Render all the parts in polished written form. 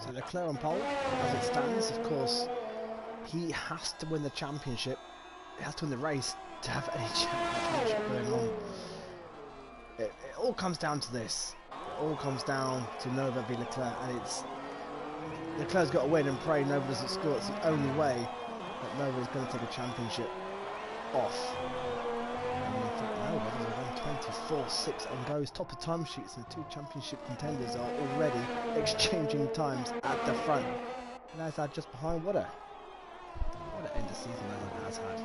So Leclerc on pole, as it stands. Of course, he has to win the championship. He has to win the race to have any championship going on. It all comes down to this. It all comes down to Nova v Leclerc, and it's Leclerc's got to win and pray Nova doesn't score. It's the only way that Nova is going to take a championship off. And I think Nova has won 24-6 on goes, top of time sheets, and two championship contenders are already exchanging times at the front. Lazard just behind. What an end of season Lazard has had.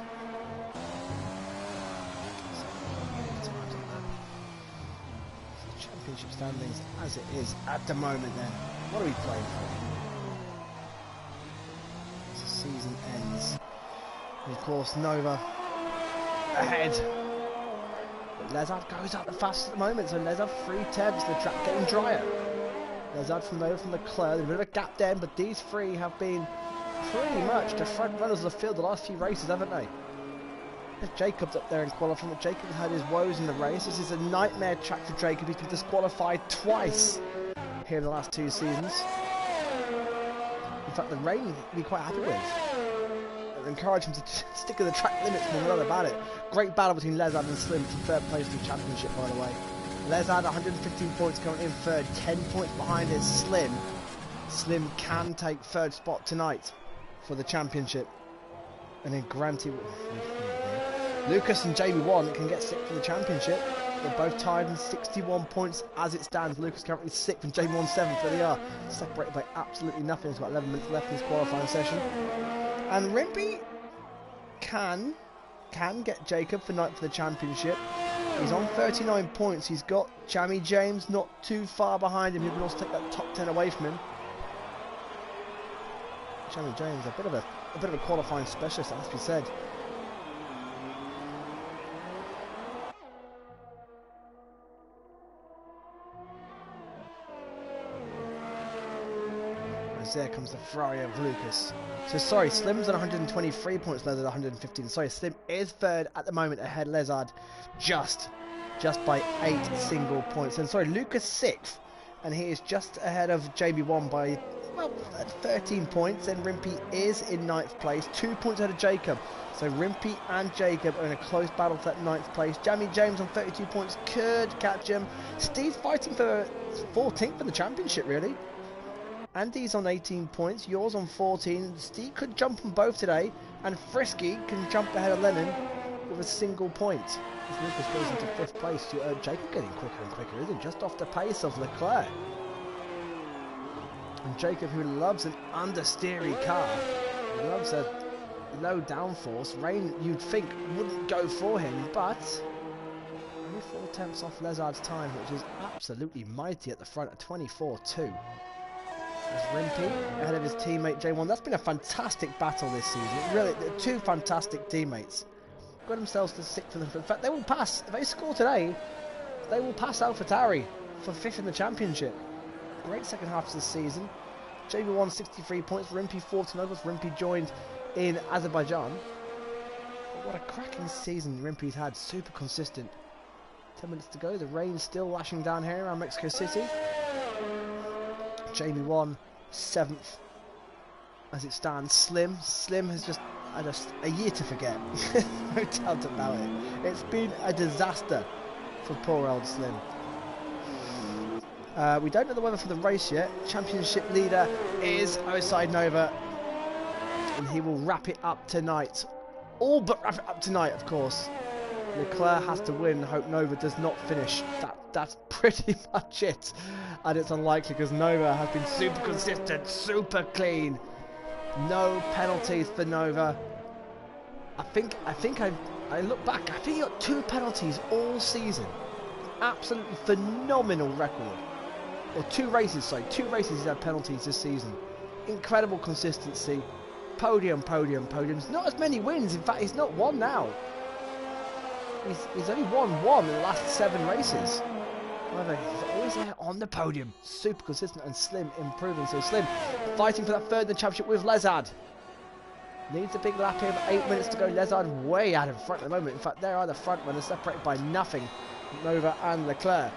Championship standings as it is at the moment. Then what are we playing for as the season ends? And of course Nova ahead, but Lazard goes up the fastest at the moment, so Lazard 3 tenths, the track getting drier. Lazard from Nova, from Leclerc, there's a bit of a gap then, but these three have been pretty much the front runners of the field the last few races, haven't they? There's Jacobs up there in qualifying, but Jacobs had his woes in the race. This is a nightmare track for Jacob. He's been disqualified twice here in the last 2 seasons. In fact, the rain he'd be quite happy with. I would encourage him to stick to the track limits more than about it. Great battle between Lazard and Slim for 3rd place in the championship, by the way. Lazard 115 points coming in 3rd, 10 points behind is Slim. Slim can take 3rd spot tonight for the championship. And then Granty, Lucas and JB1 can get 6th for the championship. They're both tied in 61 points as it stands. Lucas currently 6th and JB1 7th. There they are, separated by absolutely nothing. There's about 11 minutes left in this qualifying session. And Rimpy can get Jacob for 9th for the championship. He's on 39 points. He's got Jamie James not too far behind him. He can also take that top 10 away from him. Jamie James, a bit of a qualifying specialist, that has to be said. As there comes the Ferrari of Lucas. So sorry, Slim's on 123 points, Lazard 115. Sorry, Slim is 3rd at the moment, ahead Lazard just by 8 single points. And sorry, Lucas 6th, and he is just ahead of JB1 by, well, 13 points. And Rimpy is in 9th place, 2 points ahead of Jacob. So Rimpy and Jacob are in a close battle for that 9th place. Jamie James on 32 points could catch him. Steve's fighting for 14th in the championship, really. Andy's on 18 points, yours on 14. Steve could jump on both today, and Frisky can jump ahead of Lennon with a single point. As Lucas goes into 5th place, Jacob getting quicker and quicker, isn't it? Just off the pace of Leclerc. And Jacob, who loves an understeery car, loves a low downforce. Rain, you'd think, wouldn't go for him, but only 4 tenths off Lazard's time, which is absolutely mighty at the front at 24.2. There's Rimpy ahead of his teammate J1. That's been a fantastic battle this season. Really, 2 fantastic teammates. Got themselves to 6th for them. In fact, they will pass. If they score today, they will pass AlphaTauri for 5th in the championship. Great second half of the season. JB1 63 points. Rimpy 49. Rimpy joined in Azerbaijan. But what a cracking season Rimpy's had. Super consistent. 10 minutes to go. The rain's still lashing down here around Mexico City. JB1 7th as it stands. Slim has just had a year to forget. No doubt about it. It's been a disaster for poor old Slim. We don't know the weather for the race yet. Championship leader is Osai Nova, and he will wrap it up tonight. All but wrap it up tonight, of course. Leclerc has to win. Hope Nova does not finish. That's pretty much it, and it's unlikely because Nova has been super consistent, super clean. No penalties for Nova. I look back. I think he got 2 penalties all season. Absolutely phenomenal record. Or 2 races, sorry, 2 races he's had penalties this season. Incredible consistency. Podiums. Not as many wins. In fact, he's not won now. He's only won 1 in the last 7 races. However, he's always there on the podium. Super consistent, and Slim improving. So Slim fighting for that 3rd in the championship with Lazard. Needs a big lap here, but 8 minutes to go. Lazard way out in front at the moment. In fact, there are the front runners separated by nothing. Nova and Leclerc.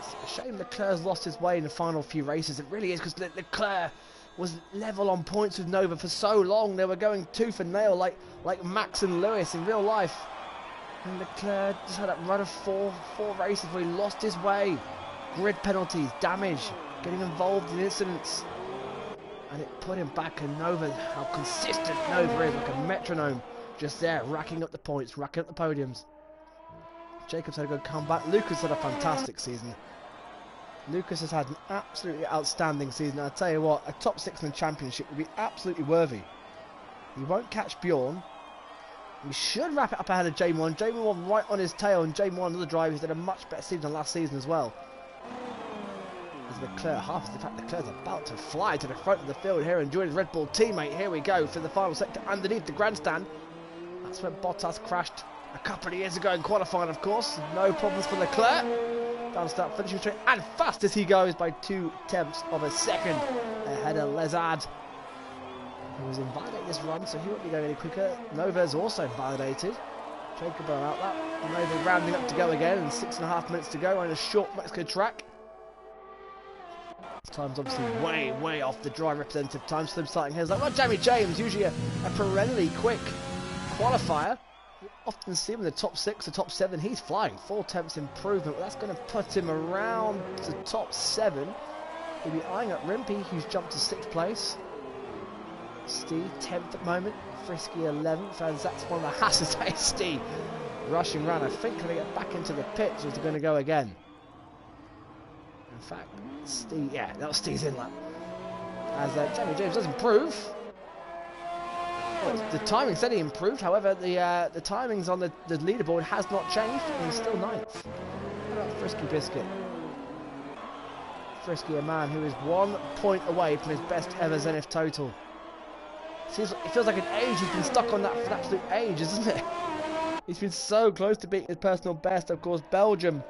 It's a shame Leclerc's lost his way in the final few races. It really is, because Leclerc was level on points with Nova for so long. They were going tooth and nail like Max and Lewis in real life. And Leclerc just had that run of four races where he lost his way. Grid penalties, damage, getting involved in incidents. And it put him back, and Nova, how consistent Nova is, like a metronome. Just there, racking up the points, racking up the podiums. Jacobs had a good comeback. Lucas had a fantastic season. Lucas has had an absolutely outstanding season. I'll tell you what, a top 6 in the championship would be absolutely worthy. He won't catch Bjorn. He should wrap it up ahead of J1. J1 right on his tail, and J1, another driver who's did a much better season than last season as well. As Leclerc half, in fact, Leclerc's about to fly to the front of the field here and join his Red Bull teammate. Here we go for the final sector underneath the grandstand. That's where Bottas crashed a couple of years ago in qualifying, of course. No problems for Leclerc. Down start, finishing straight, and fast as he goes by 2/10 of a second ahead of Lezard, who was invalidated this run, so he won't be going any quicker. Nova's also invalidated. Jacob are out that. Nova rounding up to go again, and 6.5 minutes to go on a short Mexico track. Time's obviously way off the dry representative time. Slim starting here. It's like, well, Jamie James, usually a perennially quick qualifier. You often see him in the top 6, the top 7. He's flying. 4/10 improvement. That's going to put him around the top 7. He'll be eyeing up Rimpy, who's jumped to 6th place. Steve 10th at the moment. Frisky 11th. And that's one of the Hasses. Steve rushing around. I think going to get back into the pits, or is he going to go again? In fact, Steve, yeah, that was Steve's inlet. As Jamie James does improve. Well, the timing said he improved, however, the timings on the leaderboard has not changed, and he's still 9th. What about Frisky Biscuit? Frisky, a man who is 1 point away from his best ever Zenith total. It feels like an age he's been stuck on that for an absolute age, isn't it? He's been so close to beating his personal best. Of course, Belgium,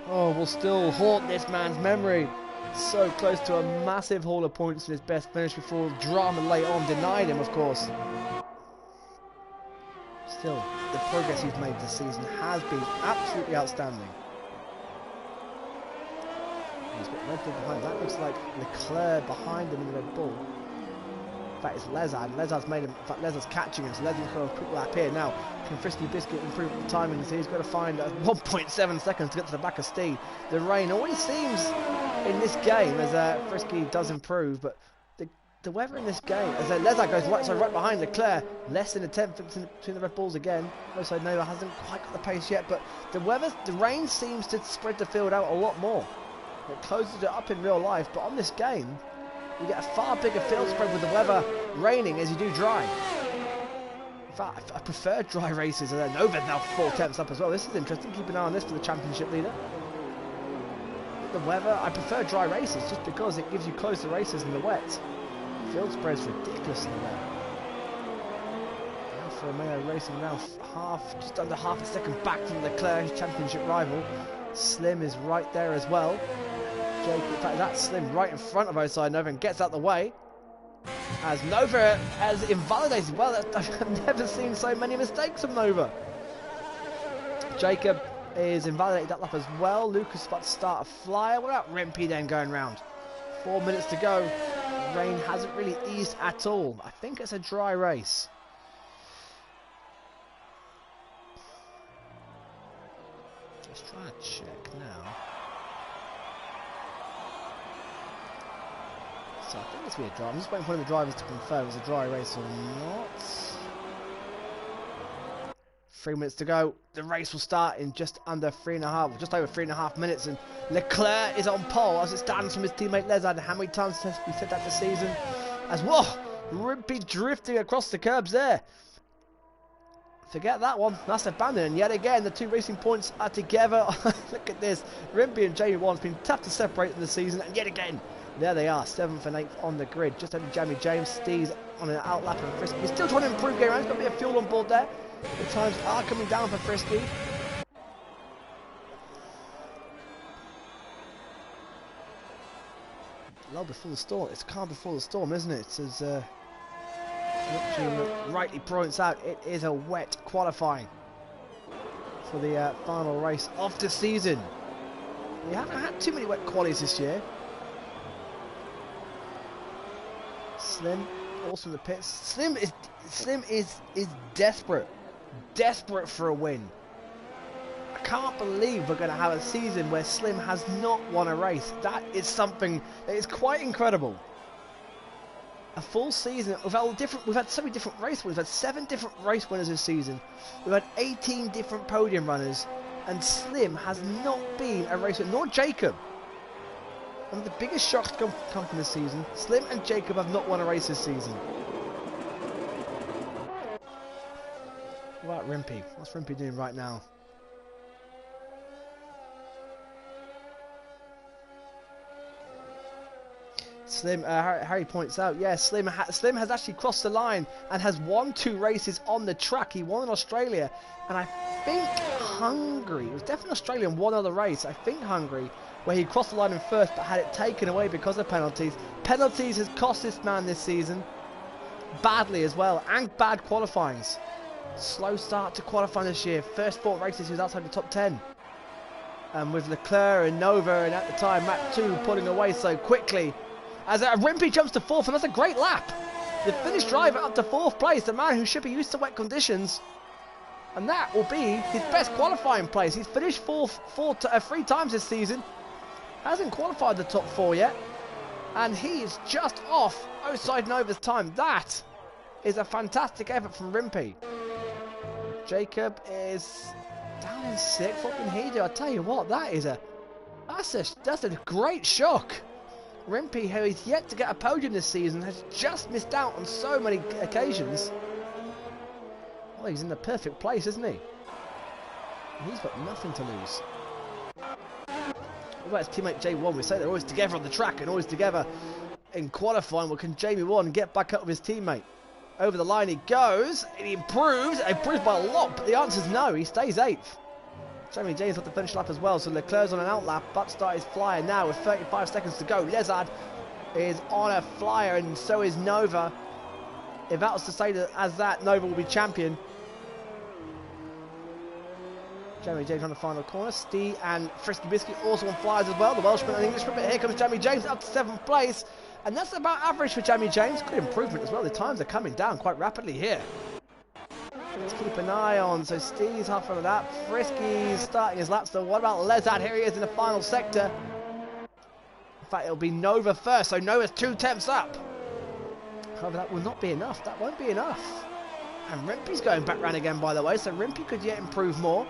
will still haunt this man's memory. So close to a massive haul of points in his best finish before drama later on denied him, of course. Still, the progress he's made this season has been absolutely outstanding. He's got Red Bull behind. That looks like Leclerc behind him in the Red Bull. In fact, it's Lezard. Lezard's made him. In fact, Lezard's catching him. So Lezard's got a quick lap here now. Can Frisky Biscuit improve the timing? So he's got to find 1.7 seconds to get to the back of Steve. The rain always seems in this game as Frisky does improve, but the weather in this game as Lezard goes right behind Leclerc, less than a 10th between the Red Bulls again. Also, Nova hasn't quite got the pace yet, but the rain seems to spread the field out a lot more. It closes it up in real life, but on this game, you get a far bigger field spread with the weather raining as you do dry. In fact, I prefer dry races, and Nova now 4/10 up as well. This is interesting. Keep an eye on this for the championship leader. The weather, I prefer dry races just because it gives you closer races in the wet. Field spread's ridiculously well. Alfa Romeo racing now just under half a second back from Leclerc, his championship rival. Slim is right there as well. Jake, in fact, that's Slim right in front of Osai Nova and gets out the way. As Nova has invalidated. Well, I've never seen so many mistakes from Nova. Jacob is invalidated that lap as well. Lucas is about to start a flyer. What about Rimpy then going round? 4 minutes to go. The rain hasn't really eased at all. I think it's a dry race. Let's try and check now. So I think it's going to be a dry. I'm just waiting for one of the drivers to confirm it's a dry race or not. 3 minutes to go. The race will start in just under 3.5, just over 3.5 minutes, and Leclerc is on pole as it stands from his teammate Lezard. How many times have we said that this season? As whoa, Rimpy drifting across the curbs there. Forget that one. That's abandoned. And yet again, the two racing points are together. Look at this. Rimpy and J1's been tough to separate in the season, and yet again, there they are, 7th and 8th on the grid. Just under Jamie James. Steve's on an outlap and Frisky. He's still trying to improve game around. He's got a bit of fuel on board there. The times are coming down for Frisky. Low before the storm. It's calm before the storm, isn't it? As rightly points out, it is a wet qualifying for the final race of the season. We haven't had too many wet qualities this year. Slim, also in the pits. Slim is desperate for a win. I can't believe we're going to have a season where Slim has not won a race. That is something that is quite incredible. A full season. We've had so many different race winners. We've had 7 different race winners this season. We've had 18 different podium runners, and Slim has not been a race winner. Nor Jacob. One of the biggest shocks to come from this season. Slim and Jacob have not won a race this season. What about Rimpy? What's Rimpy doing right now? Slim, Harry points out, yeah, Slim has actually crossed the line and has won 2 races on the track. He won in Australia, and I think Hungary. It was definitely Australia and one other race. I think Hungary, where he crossed the line in first but had it taken away because of penalties. Penalties has cost this man this season badly as well, and bad qualifyings. Slow start to qualifying this year. First 4 races he was outside the top 10. And with Leclerc and Nova, and at the time Map 2 pulling away so quickly. As Rimpy jumps to 4th, and that's a great lap. The Finnish driver up to 4th place, the man who should be used to wet conditions. And that will be his best qualifying place. He's finished 3 times this season. Hasn't qualified the top 4 yet. And he is just off outside Nova's time. That is a fantastic effort from Rimpy. Jacob is down in 6th. What can he do? I tell you what, that's a great shock. Rimpy, who is yet to get a podium this season, has just missed out on so many occasions. Well, he's in the perfect place, isn't he? He's got nothing to lose. What about his teammate J1? We say they're always together on the track and always together in qualifying. Well, can Jamie 1 get back up with his teammate? Over the line he goes, and he improves by a lot, but the answer is no, he stays 8th. Jamie James got the finish lap as well, so Leclerc's on an outlap. Butstart is flying now with 35 seconds to go. Lezard is on a flyer, and so is Nova. If that was to say that as that, Nova will be champion. Jamie James on the final corner. Stee and Frisky Biscuit also on flyers as well. The Welshman and Englishman, but here comes Jamie James up to 7th place. And that's about average for Jamie James. Good improvement as well. The times are coming down quite rapidly here. Let's keep an eye on. So Steve's half of that. Frisky's starting his lap. So what about Lezard? Here he is in the final sector. In fact, it'll be Nova first. So Nova's 2 tenths up. However, that will not be enough. That won't be enough. And Rimpy's going back round again, by the way. So Rimpy could yet improve more.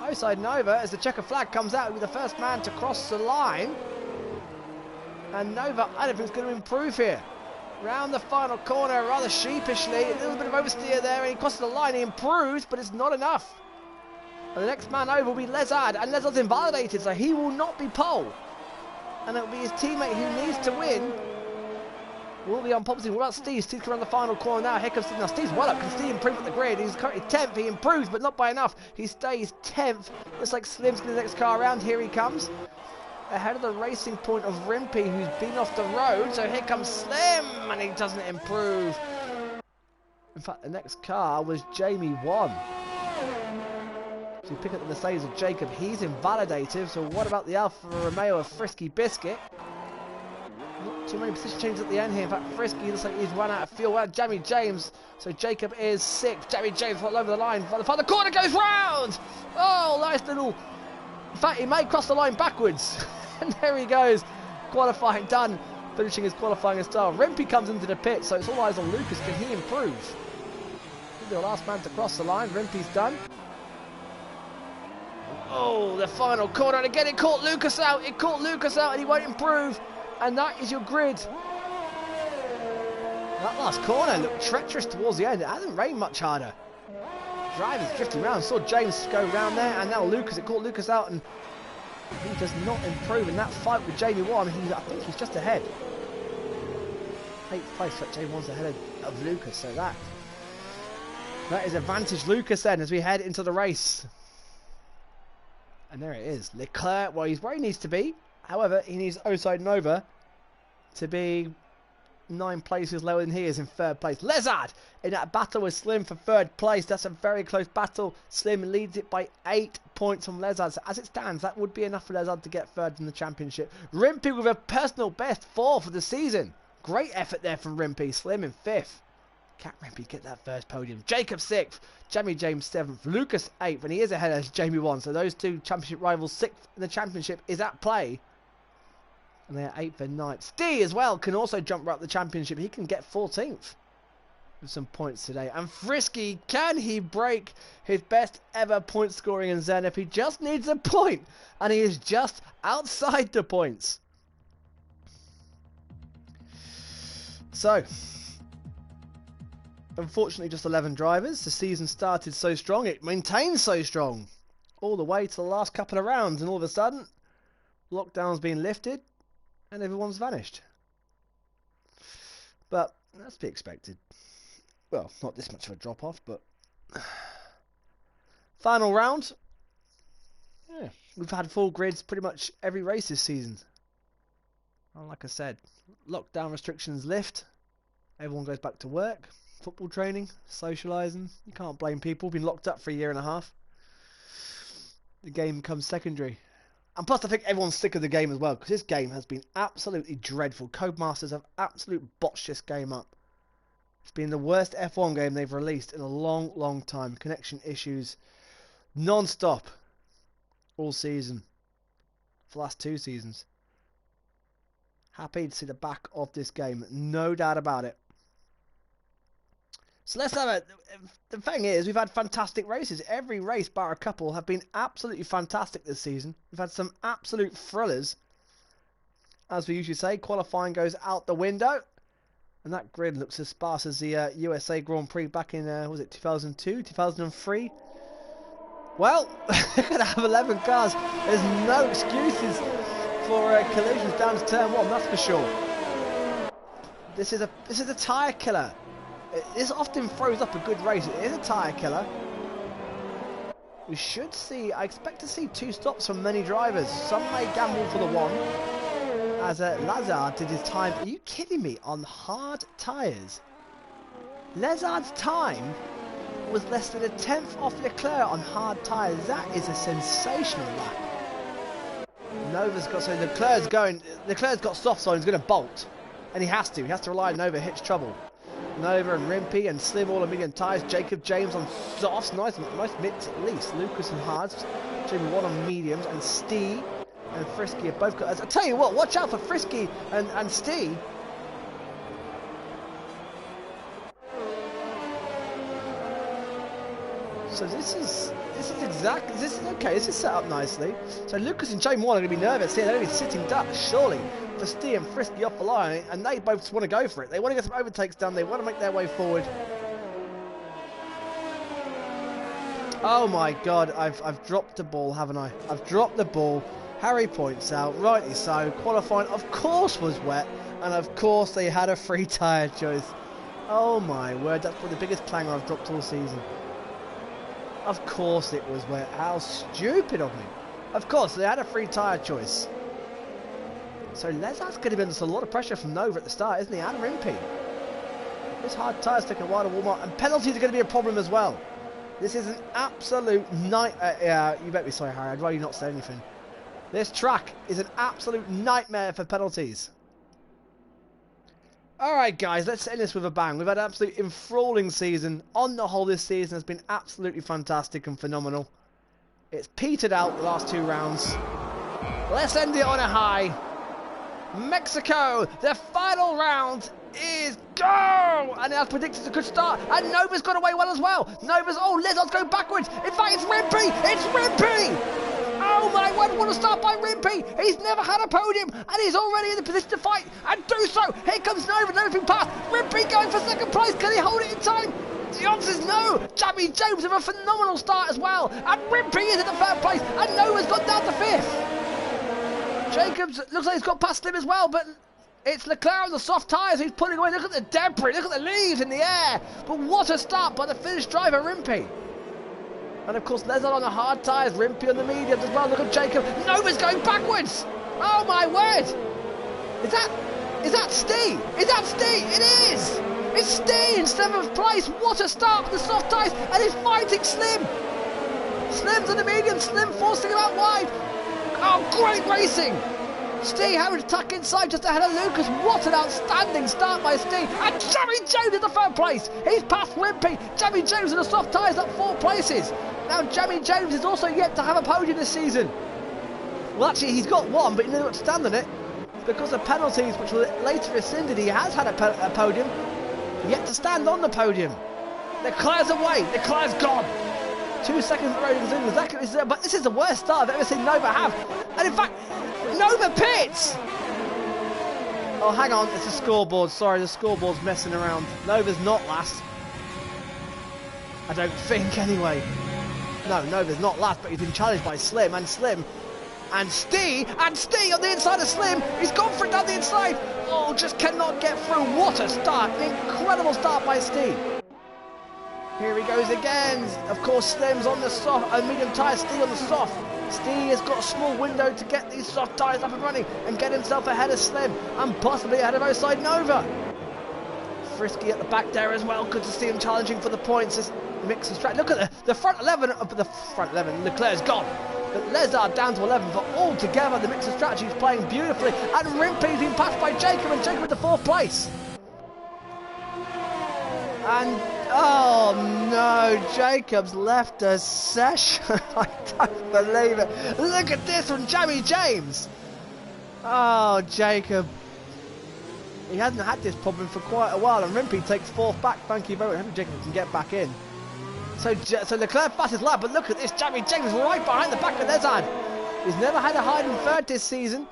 Outside Nova, as the checker flag comes out, he'll be the first man to cross the line. And Nova, I don't think it's going to improve here. Round the final corner, rather sheepishly, a little bit of oversteer there, and he crosses the line, he improves, but it's not enough. And the next man over will be Lezard, and Lezard's invalidated, so he will not be pole. And it'll be his teammate who needs to win. Will be on pole position. What about Steve? Steve's coming around the final corner now. Here comes Steve. Now Steve's well up. Can Steve improve at the grid? He's currently 10th. He improves, but not by enough. He stays 10th. Looks like Slim's going to the next car around. Here he comes. Ahead of the racing point of Rimpy, who's been off the road. So here comes Slim, and he doesn't improve. In fact, the next car was Jamie 1. So you pick up the Mercedes of Jacob. He's invalidated. So what about the Alfa Romeo of Frisky Biscuit? Not too many position changes at the end here. In fact, Frisky looks like he's run out of fuel. Well, Jamie James. So Jacob is 6th. Jamie James all over the line. The corner goes round. Oh, nice little... In fact, he may cross the line backwards. And there he goes. Qualifying done. Finishing his qualifying in style. Rimpy comes into the pit, so it's all eyes on Lucas. Can he improve? He'll be the last man to cross the line. Rimpy's done. Oh, the final corner. And again, it caught Lucas out. It caught Lucas out, and he won't improve. And that is your grid. That last corner looked treacherous towards the end. It hasn't rained much harder. Drivers drifting around. Saw James go round there, and now Lucas. It caught Lucas out, and he does not improve in that fight with Jamie 1. I think he's just ahead. 8th place, but Jamie 1's ahead of Lucas. So that is advantage Lucas then as we head into the race. And there it is. Leclerc, well, he's where he needs to be. However, he needs Oside Nova to be 9 places lower than he is in 3rd place. Lezard in that battle with Slim for 3rd place. That's a very close battle. Slim leads it by 8 points on Lezard. So as it stands, that would be enough for Lezard to get 3rd in the championship. Rimpy with a personal best 4 for the season. Great effort there from Rimpy. Slim in 5th. Can Rimpy get that first podium? Jacob 6th. Jamie James 7th. Lucas 8th. And he is ahead of Jamie 1. So those 2 championship rivals, 6th in the championship, is at play. And they're 8th and 9th. Stee as well can also jump right up the championship. He can get 14th with some points today. And Frisky, can he break his best ever point scoring in Zenith? He just needs a point. And he is just outside the points. So, unfortunately just 11 drivers. The season started so strong. It maintains so strong. All the way to the last couple of rounds. And all of a sudden, lockdown's been lifted. And everyone's vanished. But that's to be expected. Well, not this much of a drop off, but final round. Yeah, we've had full grids pretty much every race this season. And like I said, lockdown restrictions lift. Everyone goes back to work, football training, socialising. You can't blame people. Been locked up for a year and a half. The game becomes secondary. And plus, I think everyone's sick of the game as well, because this game has been absolutely dreadful. Codemasters have absolutely botched this game up. It's been the worst F1 game they've released in a long, long time. Connection issues non-stop all season. For the last 2 seasons. Happy to see the back of this game. No doubt about it. So let's have it. The thing is, we've had fantastic races. Every race, bar a couple, have been absolutely fantastic this season. We've had some absolute thrillers. As we usually say, qualifying goes out the window. And that grid looks as sparse as the USA Grand Prix back in, was it 2002, 2003? Well, we're going to have 11 cars. There's no excuses for collisions down to turn 1, that's for sure. This is a tyre killer. This often throws up a good race. It is a tyre killer. We should see, I expect to see 2 stops from many drivers. Some may gamble for the 1. As Lazard did his time, are you kidding me, on hard tyres? Lazard's time was less than a 10th off Leclerc on hard tyres. That is a sensational lap. Nova's got, so Leclerc's got soft, so he's going to bolt. And he has to rely on Nova, hits trouble. Nova and Rimpy and Slim all on medium tyres. Jacob James on softs, nice mix at least. Lucas and hards. Jamie 1 on mediums, and Stee and Frisky have both got. I tell you what, watch out for Frisky and Stee. So this is okay. This is set up nicely. So Lucas and Jamie 1 are going to be nervous here. They're going to be sitting ducks, surely. For Stee and Frisky off the line, and they both just want to go for it. They want to get some overtakes done. They want to make their way forward. Oh my God, I've dropped the ball, haven't I? I've dropped the ball. Harry points out, rightly so. Qualifying, of course, was wet, and of course they had a free tyre choice. Oh my word, that's probably the biggest clanger I've dropped all season. Of course it was wet. How stupid of me. Of course, they had a free tyre choice. So Lezard's going to be under a lot of pressure from Nova at the start, isn't he? And Rimpy. This hard tyres taking a while to warm up, and penalties are going to be a problem as well. This is an absolute nightmare. Yeah, you better be sorry, Harry. I'd rather you not say anything. This track is an absolute nightmare for penalties. Alright guys, let's end this with a bang. We've had an absolute enthralling season. On the whole, this season has been absolutely fantastic and phenomenal. It's petered out the last 2 rounds. Let's end it on a high. Mexico, the final round is go! And as predicted, it's a good start. And Nova's got away well as well. Nova's, oh, Lizard's going backwards. In fact, it's Rimpy! It's Rimpy! Oh my word, what a start by Rimpy! He's never had a podium, and he's already in the position to fight, and do so! Here comes Nova, Nova past. Rimpy going for 2nd place. Can he hold it in time? The answer is no! Jamie James with a phenomenal start as well. And Rimpy is in the 3rd place, and Nova's gone down to 5th. Jacobs looks like he's got past him as well, but it's Leclerc on the soft tyres who's pulling away. Look at the debris, look at the leaves in the air. But what a start by the Finnish driver, Rimpy. And of course, Lezard on the hard tyres, Rimpy on the mediums as well. Look at Jacob. Nova's going backwards. Oh my word. Is that Stee? Is that Stee? It is! It's Stee in 7th place. What a start for the soft tyres, and he's fighting Slim. Slim's on the medium, Slim forcing him out wide. Oh, great racing! Stee having to tuck inside just ahead of Lucas. What an outstanding start by Stee. And Jamie James in the 3rd place. He's past Wimpy. Jamie James in the soft tyres up 4 places. Now Jamie James is also yet to have a podium this season. Well, actually, he's got one, but he never got to stand on it. Because of penalties, which were later rescinded, he has had a podium. Yet to stand on the podium. Leclerc's away. Leclerc's gone. 2 seconds at the road in exactly this, but this is the worst start I've ever seen Nova have. And in fact, Nova pits! Oh, hang on, it's a scoreboard. Sorry, the scoreboard's messing around. Nova's not last. I don't think, anyway. No, Nova's not last, but he's been challenged by Slim, and Slim, and Stee on the inside of Slim. He's gone for it down the inside. Oh, just cannot get through. What a start. An incredible start by Stee. Here he goes again. Of course, Slim's on the soft, medium tyre, Stee on the soft. Stee has got a small window to get these soft tyres up and running and get himself ahead of Slim and possibly ahead of Oside Nova. Frisky at the back there as well. Good to see him challenging for the points. This mix and strat. Look at the front 11. Leclerc's gone. But Lezard down to 11. But all together, the mix of strategy is playing beautifully. And Rimpey's been passed by Jacob, and Jacob in the 4th place. And oh no, Jacob's left a session. I don't believe it. Look at this from Jamie James. Oh, Jacob. He hasn't had this problem for quite a while, and Rimpey takes 4th back. Thank you very much. I hope Jacob can get back in. So Leclerc passes lap, but look at this. Jamie James right behind the back of Lezard. He's never had a hiding 3rd this season.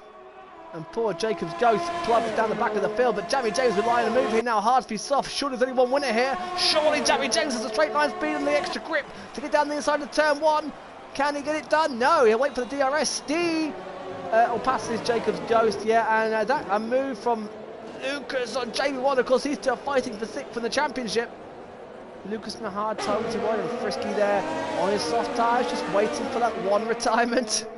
And poor Jacob's Ghost plummets down the back of the field, but Jamie James relying on a move here now. Hardsby soft. Surely there's only one winner here. Surely Jamie James has a straight line speed and the extra grip to get down the inside of turn 1. Can he get it done? No, he'll wait for the DRS. Stee passes Jacob's Ghost, yeah, and a move from Lucas on Jamie 1. Of course, he's still fighting for 6th from the championship. Lucas in a hard time to wide and Frisky there on his soft tyres, just waiting for that 1 retirement.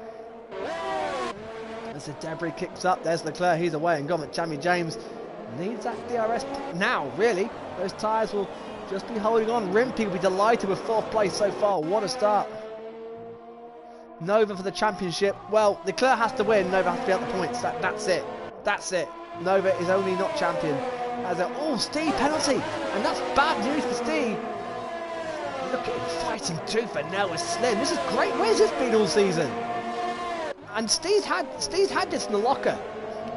As the debris kicks up, there's Leclerc, he's away and gone, but Jamie James needs that DRS now, really. Those tyres will just be holding on. Rimpey will be delighted with 4th place so far. What a start. Nova for the championship. Well, Leclerc has to win, Nova has to be out the points. That's it. That's it. Nova is only not champion. Stee penalty, and that's bad news for Stee. Look at him fighting tooth and nail with Slim. This is great. Where's this been all season? And Stee's had this in the locker.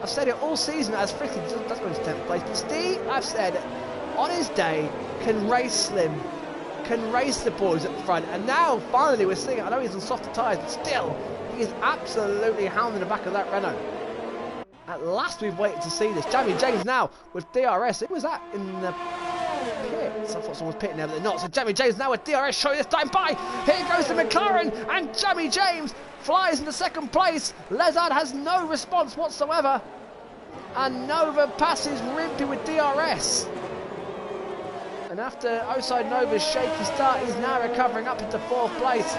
I've said it all season as Frisky does go into 10th place. But Stee, I've said, on his day, can race Slim, can race the boys at the front. And now, finally, we're seeing it. I know he's on softer tyres, but still, he is absolutely hounding the back of that Renault. At last, we've waited to see this. Jamie James now with DRS. Who was that in the pits? I thought someone was pitting there, but they're not. So Jamie James now with DRS, showing this time by. Here goes the McLaren, and Jamie James flies into 2nd place. Lezard has no response whatsoever. And Nova passes Rimpey with DRS. And after Oside Nova's shaky start, he's now recovering up into 4th place.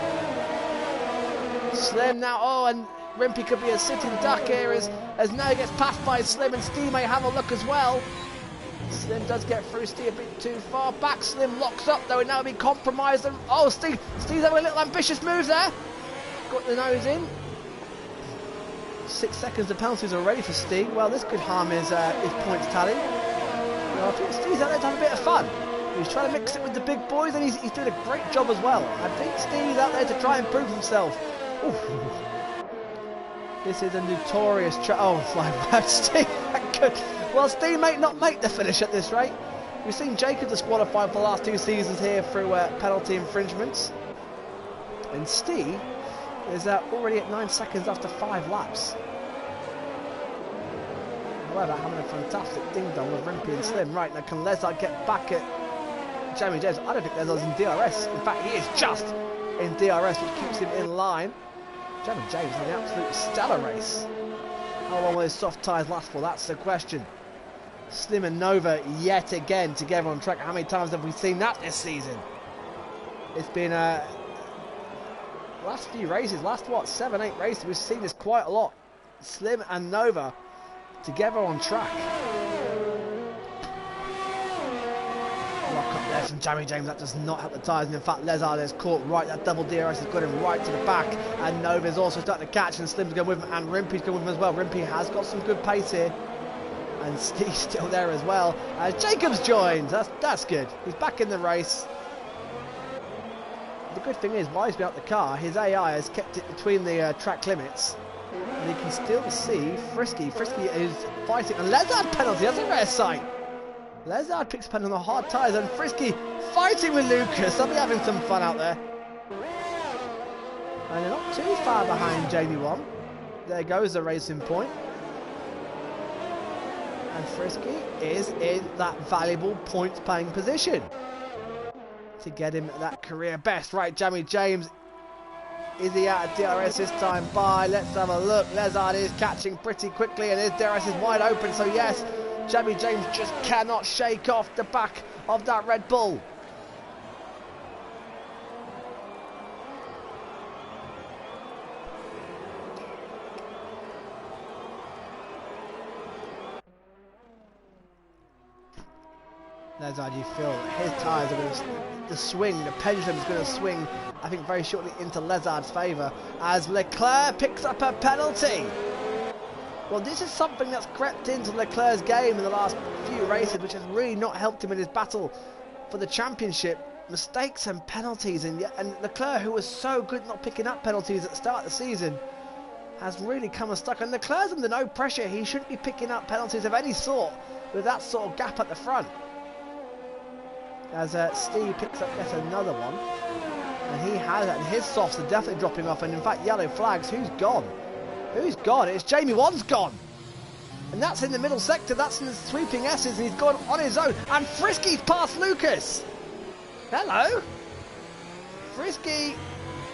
Slim now, and Rimpey could be a sitting duck here as now he gets passed by Slim, and Stee may have a look as well. Slim does get through Stee a bit too far back. Slim locks up though, and now be compromised. And oh, Stee's having a little ambitious move there. Got the nose in. 6 seconds of penalties already for Stee. Well, this could harm his points tally. Well, I think Stee's out there to have a bit of fun. He's trying to mix it with the big boys, and he's doing a great job as well. I think Stee's out there to try and prove himself. Ooh. This is a notorious flying wide Stee. Good. Well, Stee may not make the finish at this rate. We've seen Jacob disqualified for the last 2 seasons here through penalty infringements. And Stee is already at 9 seconds after 5 laps. However, having a fantastic ding-dong with Rimpey and Slim. Right, now can Lezard get back at Jamie James? I don't think Lezard's in DRS. In fact, he is just in DRS, which keeps him in line. Jamie James had an absolute stellar race. How long will his soft tyres last for? That's the question. Slim and Nova yet again together on track. How many times have we seen that this season? It's been last few races, last 7-8 races, we've seen this quite a lot. Slim and Nova together on track. Lock up there from Jamie James, that does not help the tyres, and in fact Lezard is caught right, that double DRS has got him right to the back, and Nova's also starting to catch, and Slim's going with him, and Rimpey's going with him as well. Rimpey has got some good pace here, and Steve's still there as well, as Jacobs joins. That's good, he's back in the race. The good thing is, while he's been out the car, his AI has kept it between the track limits, and you can still see Frisky. Frisky is fighting, and Lezard penalty, that's a rare sight. Lezard picks a pen on the hard tyres, and Frisky fighting with Lucas. They'll be having some fun out there. And they're not too far behind Jamie 1. There goes the racing point. And Frisky is in that valuable points paying position to get him that career best. Right, Jamie James, is he out of DRS this time? Let's have a look. Lezard is catching pretty quickly, and his DRS is wide open, so yes, Jamie James just cannot shake off the back of that Red Bull. Lezard, you feel his tyres are going to swing, the pendulum is going to swing, I think, very shortly into Lezard's favour, as Leclerc picks up a penalty. Well, this is something that's crept into Leclerc's game in the last few races, which has really not helped him in his battle for the championship. Mistakes and penalties, and Leclerc, who was so good not picking up penalties at the start of the season, has really come unstuck. And Leclerc's under no pressure. He shouldn't be picking up penalties of any sort with that sort of gap at the front. As Steve picks up yet another one, and he has it, and his softs are definitely dropping off, and in fact yellow flags. Who's gone? Who's gone? It's Jamie 1's gone. And that's in the middle sector, that's in the sweeping S's, and he's gone on his own. And Frisky's past Lucas. Hello. Frisky,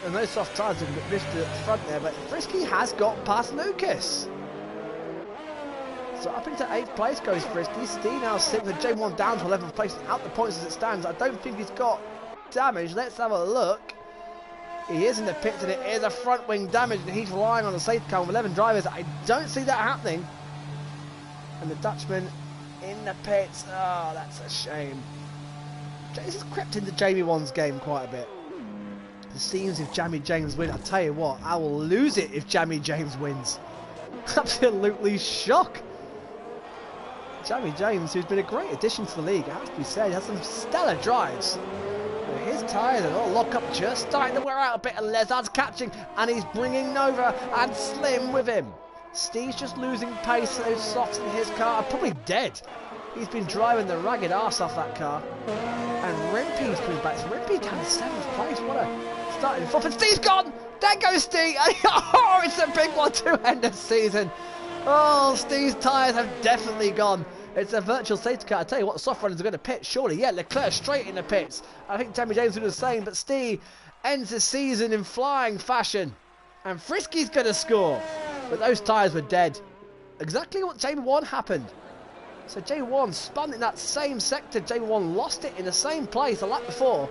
and those soft tyres have been lifted at the front there, but Frisky has got past Lucas. So up into 8th place goes Frisky. Steve now 6th, with Jamie 1 down to 11th place, out the points as it stands. I don't think he's got damage. Let's have a look. He is in the pits, and it is a front wing damage, and he's relying on the safety car with 11 drivers. I don't see that happening. And the Dutchman in the pits. Oh, that's a shame. This has crept into Jamie 1's game quite a bit. It seems if Jamie James wins, I'll tell you what, I will lose it if Jamie James wins. Absolutely shock. Jamie James, who's been a great addition to the league, it has to be said, has some stellar drives. His tyres are all lock up, just starting to wear out a bit, and Lezard's catching, and he's bringing Nova and Slim with him. Steve's just losing pace, those softs in his car are probably dead. He's been driving the ragged arse off that car. And Rimpey's coming back. So Rimpey down to 7th place. What a starting 4th. And Steve's gone! There goes Steve! Oh, it's a big one to end the season. Oh, Steve's tyres have definitely gone. It's a virtual safety car. I tell you what, the soft runners are going to pit, surely. Yeah, Leclerc straight in the pits. I think Jamie James will do the same, but Steve ends the season in flying fashion. And Frisky's going to score. But those tyres were dead. Exactly what Jamie 1 happened. So Jamie 1 spun in that same sector. Jamie 1 lost it in the same place a lap before.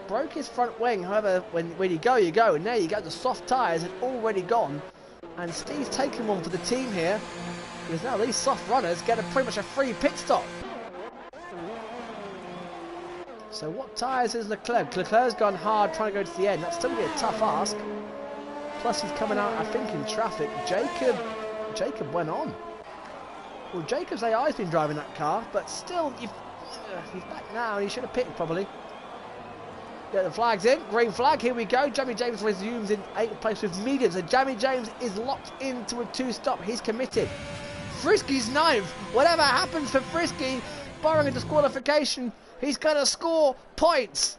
Broke his front wing. However, when you go, you go. And there you go. The soft tyres had already gone. And Steve's taken one for the team here. Because now these soft runners get pretty much a free pit stop. So what tyres is Leclerc? Leclerc's gone hard trying to go to the end. That's still going to be a tough ask. Plus he's coming out, I think, in traffic. Jacob went on. Well, Jacob's AI's been driving that car, but still, he's back now, and he should have pitted probably. Get the flags in, green flag, here we go. Jamie James resumes in 8th place with mediums, and Jamie James is locked into a 2-stop. He's committed. Frisky's 9th. Whatever happens for Frisky, barring a disqualification, he's going to score points,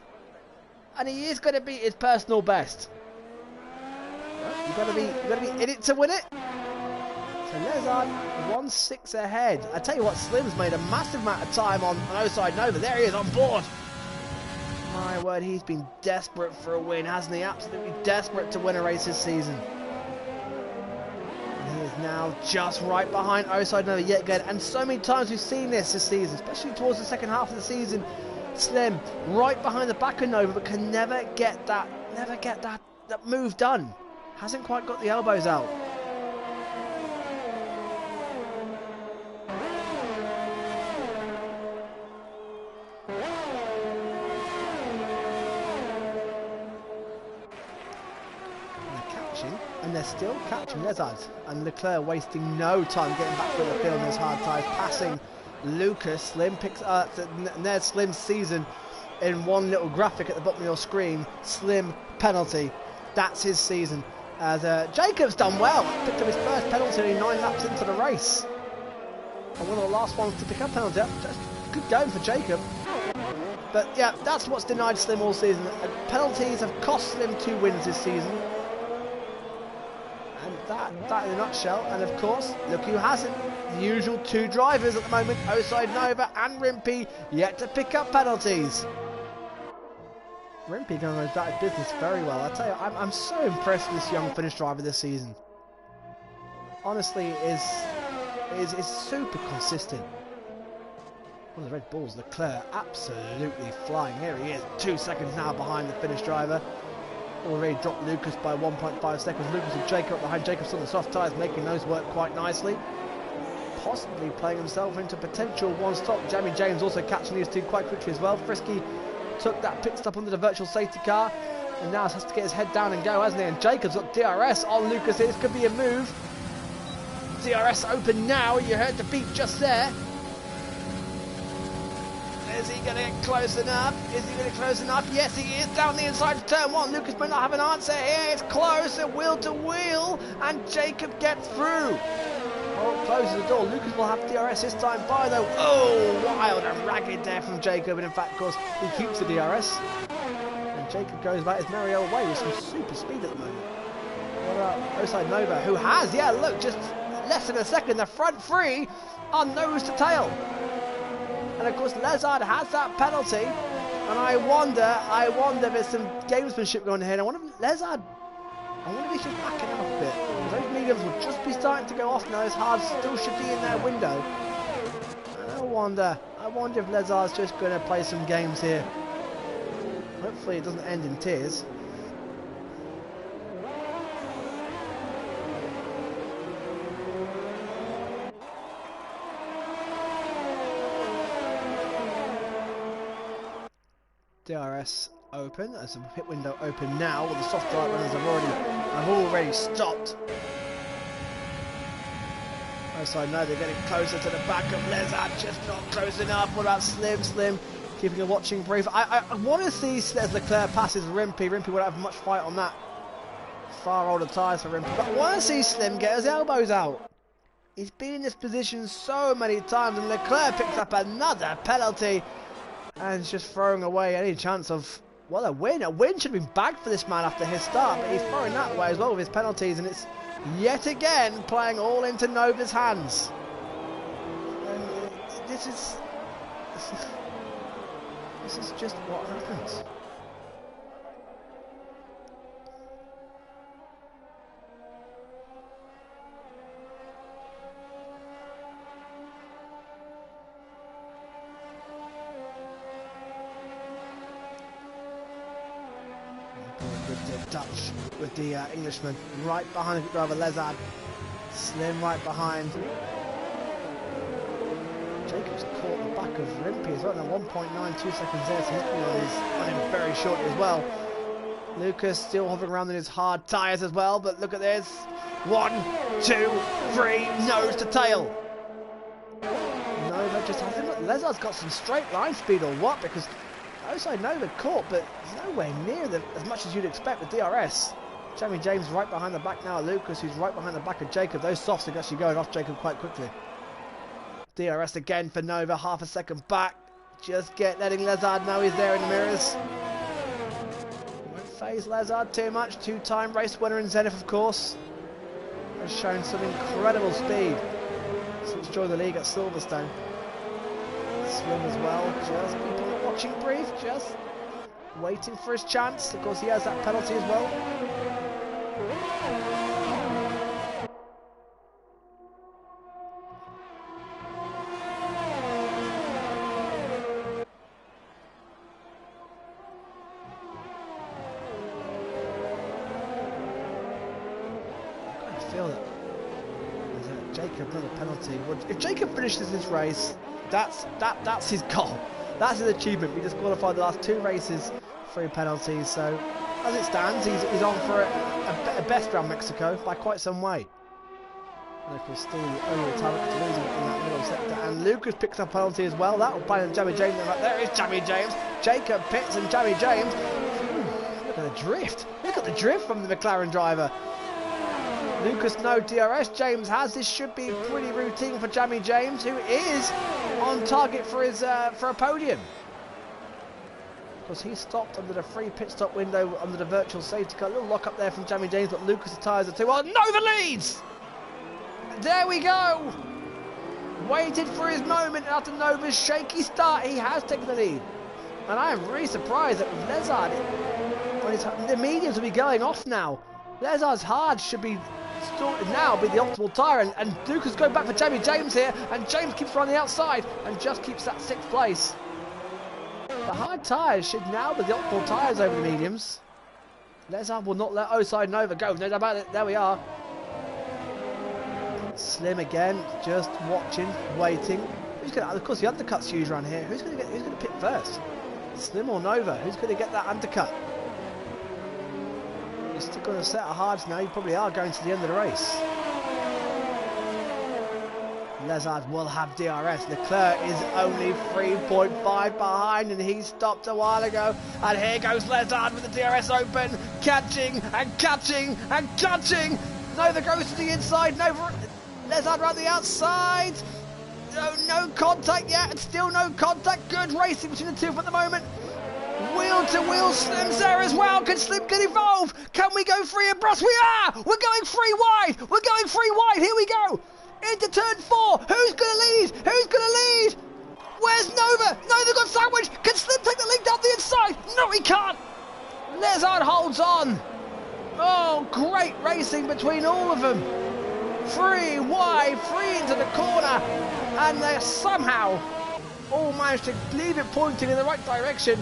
and he is going to beat his personal best. You've got to be in it to win it. So Lezard 1-6 ahead. I tell you what, Slim's made a massive amount of time on Oside Nova. There he is on board. My word, he's been desperate for a win, hasn't he? Absolutely desperate to win a race this season. And he is now just right behind Oside Nova yet again. And so many times we've seen this season, especially towards the second half of the season. Slim right behind the back of Nova, but can never get that move done. Hasn't quite got the elbows out. And they're still catching Lezard. And Leclerc wasting no time getting back through the field in his hard tyres, passing Lucas. Slim picks up, and there's Slim's season in one little graphic at the bottom of your screen. Slim penalty. That's his season. As Jacob's done well. Picked up his first penalty only 9 laps into the race. And one of the last ones to pick up penalty. Just good going for Jacob. But yeah, that's what's denied Slim all season. Penalties have cost Slim 2 wins this season. And that in a nutshell. And of course, look who hasn't. The usual 2 drivers at the moment. Oside Nova and Rimpey yet to pick up penalties. Rimpey going about his business very well. I tell you, I'm so impressed with this young Finnish driver this season. Honestly, is super consistent. One of the Red Bulls, Leclerc, absolutely flying. Here he is, 2 seconds now behind the Finnish driver. Already dropped Lucas by 1.5 seconds. Lucas and Jacob behind. Jacob's on the soft tyres, making those work quite nicely. Possibly playing himself into potential one-stop. Jamie James also catching these 2 quite quickly as well. Frisky took that pit stop under the virtual safety car, and now has to get his head down and go, hasn't he? And Jacob's got DRS on Lucas. This could be a move. DRS open now. You heard the beep just there. Is he going to get close enough? Is he going to get close enough? Yes, he is. Down the inside of turn 1. Lucas may not have an answer here. It's close. A wheel to wheel, and Jacob gets through. Oh, closes the door. Lucas will have DRS this time by though. Oh, wild and ragged there from Jacob. And in fact, of course, he keeps the DRS. And Jacob goes about his merry old way with some super speed at the moment. What about Oside Nova, who has, yeah, look, just less than a second, the front 3 are nose to tail. And of course, Lezard has that penalty. And I wonder if there's some gamesmanship going here. I wonder if Lezard, if he's just backing up a bit. Those mediums will just be starting to go off now. His hards still should be in their window. And I wonder if Lezard's just going to play some games here. Hopefully it doesn't end in tears. DRS open, as the pit window open now. Well, the soft dry runners have already stopped. So I know they're getting closer to the back of Lezard, just not close enough. What about Slim keeping a watching brief. I want to see as Leclerc passes Rimpey. Rimpey won't have much fight on that. Far older tyres for Rimpey. But I want to see Slim get his elbows out. He's been in this position so many times, and Leclerc picks up another penalty. And he's just throwing away any chance of, well, a win. A win should have been bagged for this man after his start, but he's throwing that away as well with his penalties, and it's yet again playing all into Nova's hands. And this is just what happens. Dutch with the Englishman right behind the driver Lezard. Slim right behind. Jacobs caught the back of Rimpey as well. Now 1.92 seconds there, so he's on him very shortly as well. Lucas still hovering around in his hard tyres as well, but look at this. 1, 2, 3, nose to tail. Nova just has him. Lezard's got some straight line speed or what? Because Oside Nova caught, but nowhere near as much as you'd expect with DRS. Jamie James right behind the back now. Lucas, who's right behind the back of Jacob. Those softs are actually going off Jacob quite quickly. DRS again for Nova, half a second back. Just letting Lezard know he's there in the mirrors. Won't phase Lezard too much. 2-time race winner in Zenith, of course. Has shown some incredible speed since joining the league at Silverstone. Swim as well, just people watching brief, just waiting for his chance. Of course, he has that penalty as well. I feel that Jacob another penalty. If Jacob finishes this race, that's his goal. That's his achievement. We disqualified the last 2 races through penalties, so as it stands, he's on for a best round Mexico by quite some way. Lucas still the only talent to lose in that middle sector, and Lucas picks up a penalty as well. That will play on Jamie James. There is Jamie James, Jacob Pitts, and Jamie James. Look at the drift. Look at the drift from the McLaren driver. Lucas no DRS. James has. This should be pretty routine for Jamie James, who is on target for his for a podium. Because he stopped under the free pit stop window under the virtual safety car. A little lock up there from Jamie James, but Lucas' tyres are too. Oh, Nova leads! There we go! Waited for his moment after Nova's shaky start. He has taken the lead. And I am really surprised that with Lezard, the mediums will be going off now. Lezard's hard should be sorted now, be the optimal tyre. And Lucas going back for Jamie James here. And James keeps running the outside and just keeps that 6th place. The hard tyres should now be the optimal tyres over the mediums. Lezard will not let Oside Nova go. No doubt about it. There we are. Slim again, just watching, waiting. Who's going to? Of course, the undercut's huge around here. Who's going to pit first? Slim or Nova? Who's going to get that undercut? You're still going to set a hards now. You probably are going to the end of the race. Lezard will have DRS. Leclerc is only 3.5 behind, and he stopped a while ago. And here goes Lezard with the DRS open, catching and catching and catching. Nova goes to the inside. Nova, Lezard around the outside. No contact yet. Still no contact. Good racing between the two at the moment. Wheel to wheel. Slim's there as well. Can Slim get involved? Can we go free abreast? We are. We're going free wide. We're going free wide. Here we go. Into turn 4. Who's going to lead? Who's going to lead? Where's Nova? Nova got sandwiched. Can Slim take the lead down the inside? No, he can't. Lezard holds on. Oh, great racing between all of them. Free wide, free into the corner. And they somehow all managed to leave it pointing in the right direction.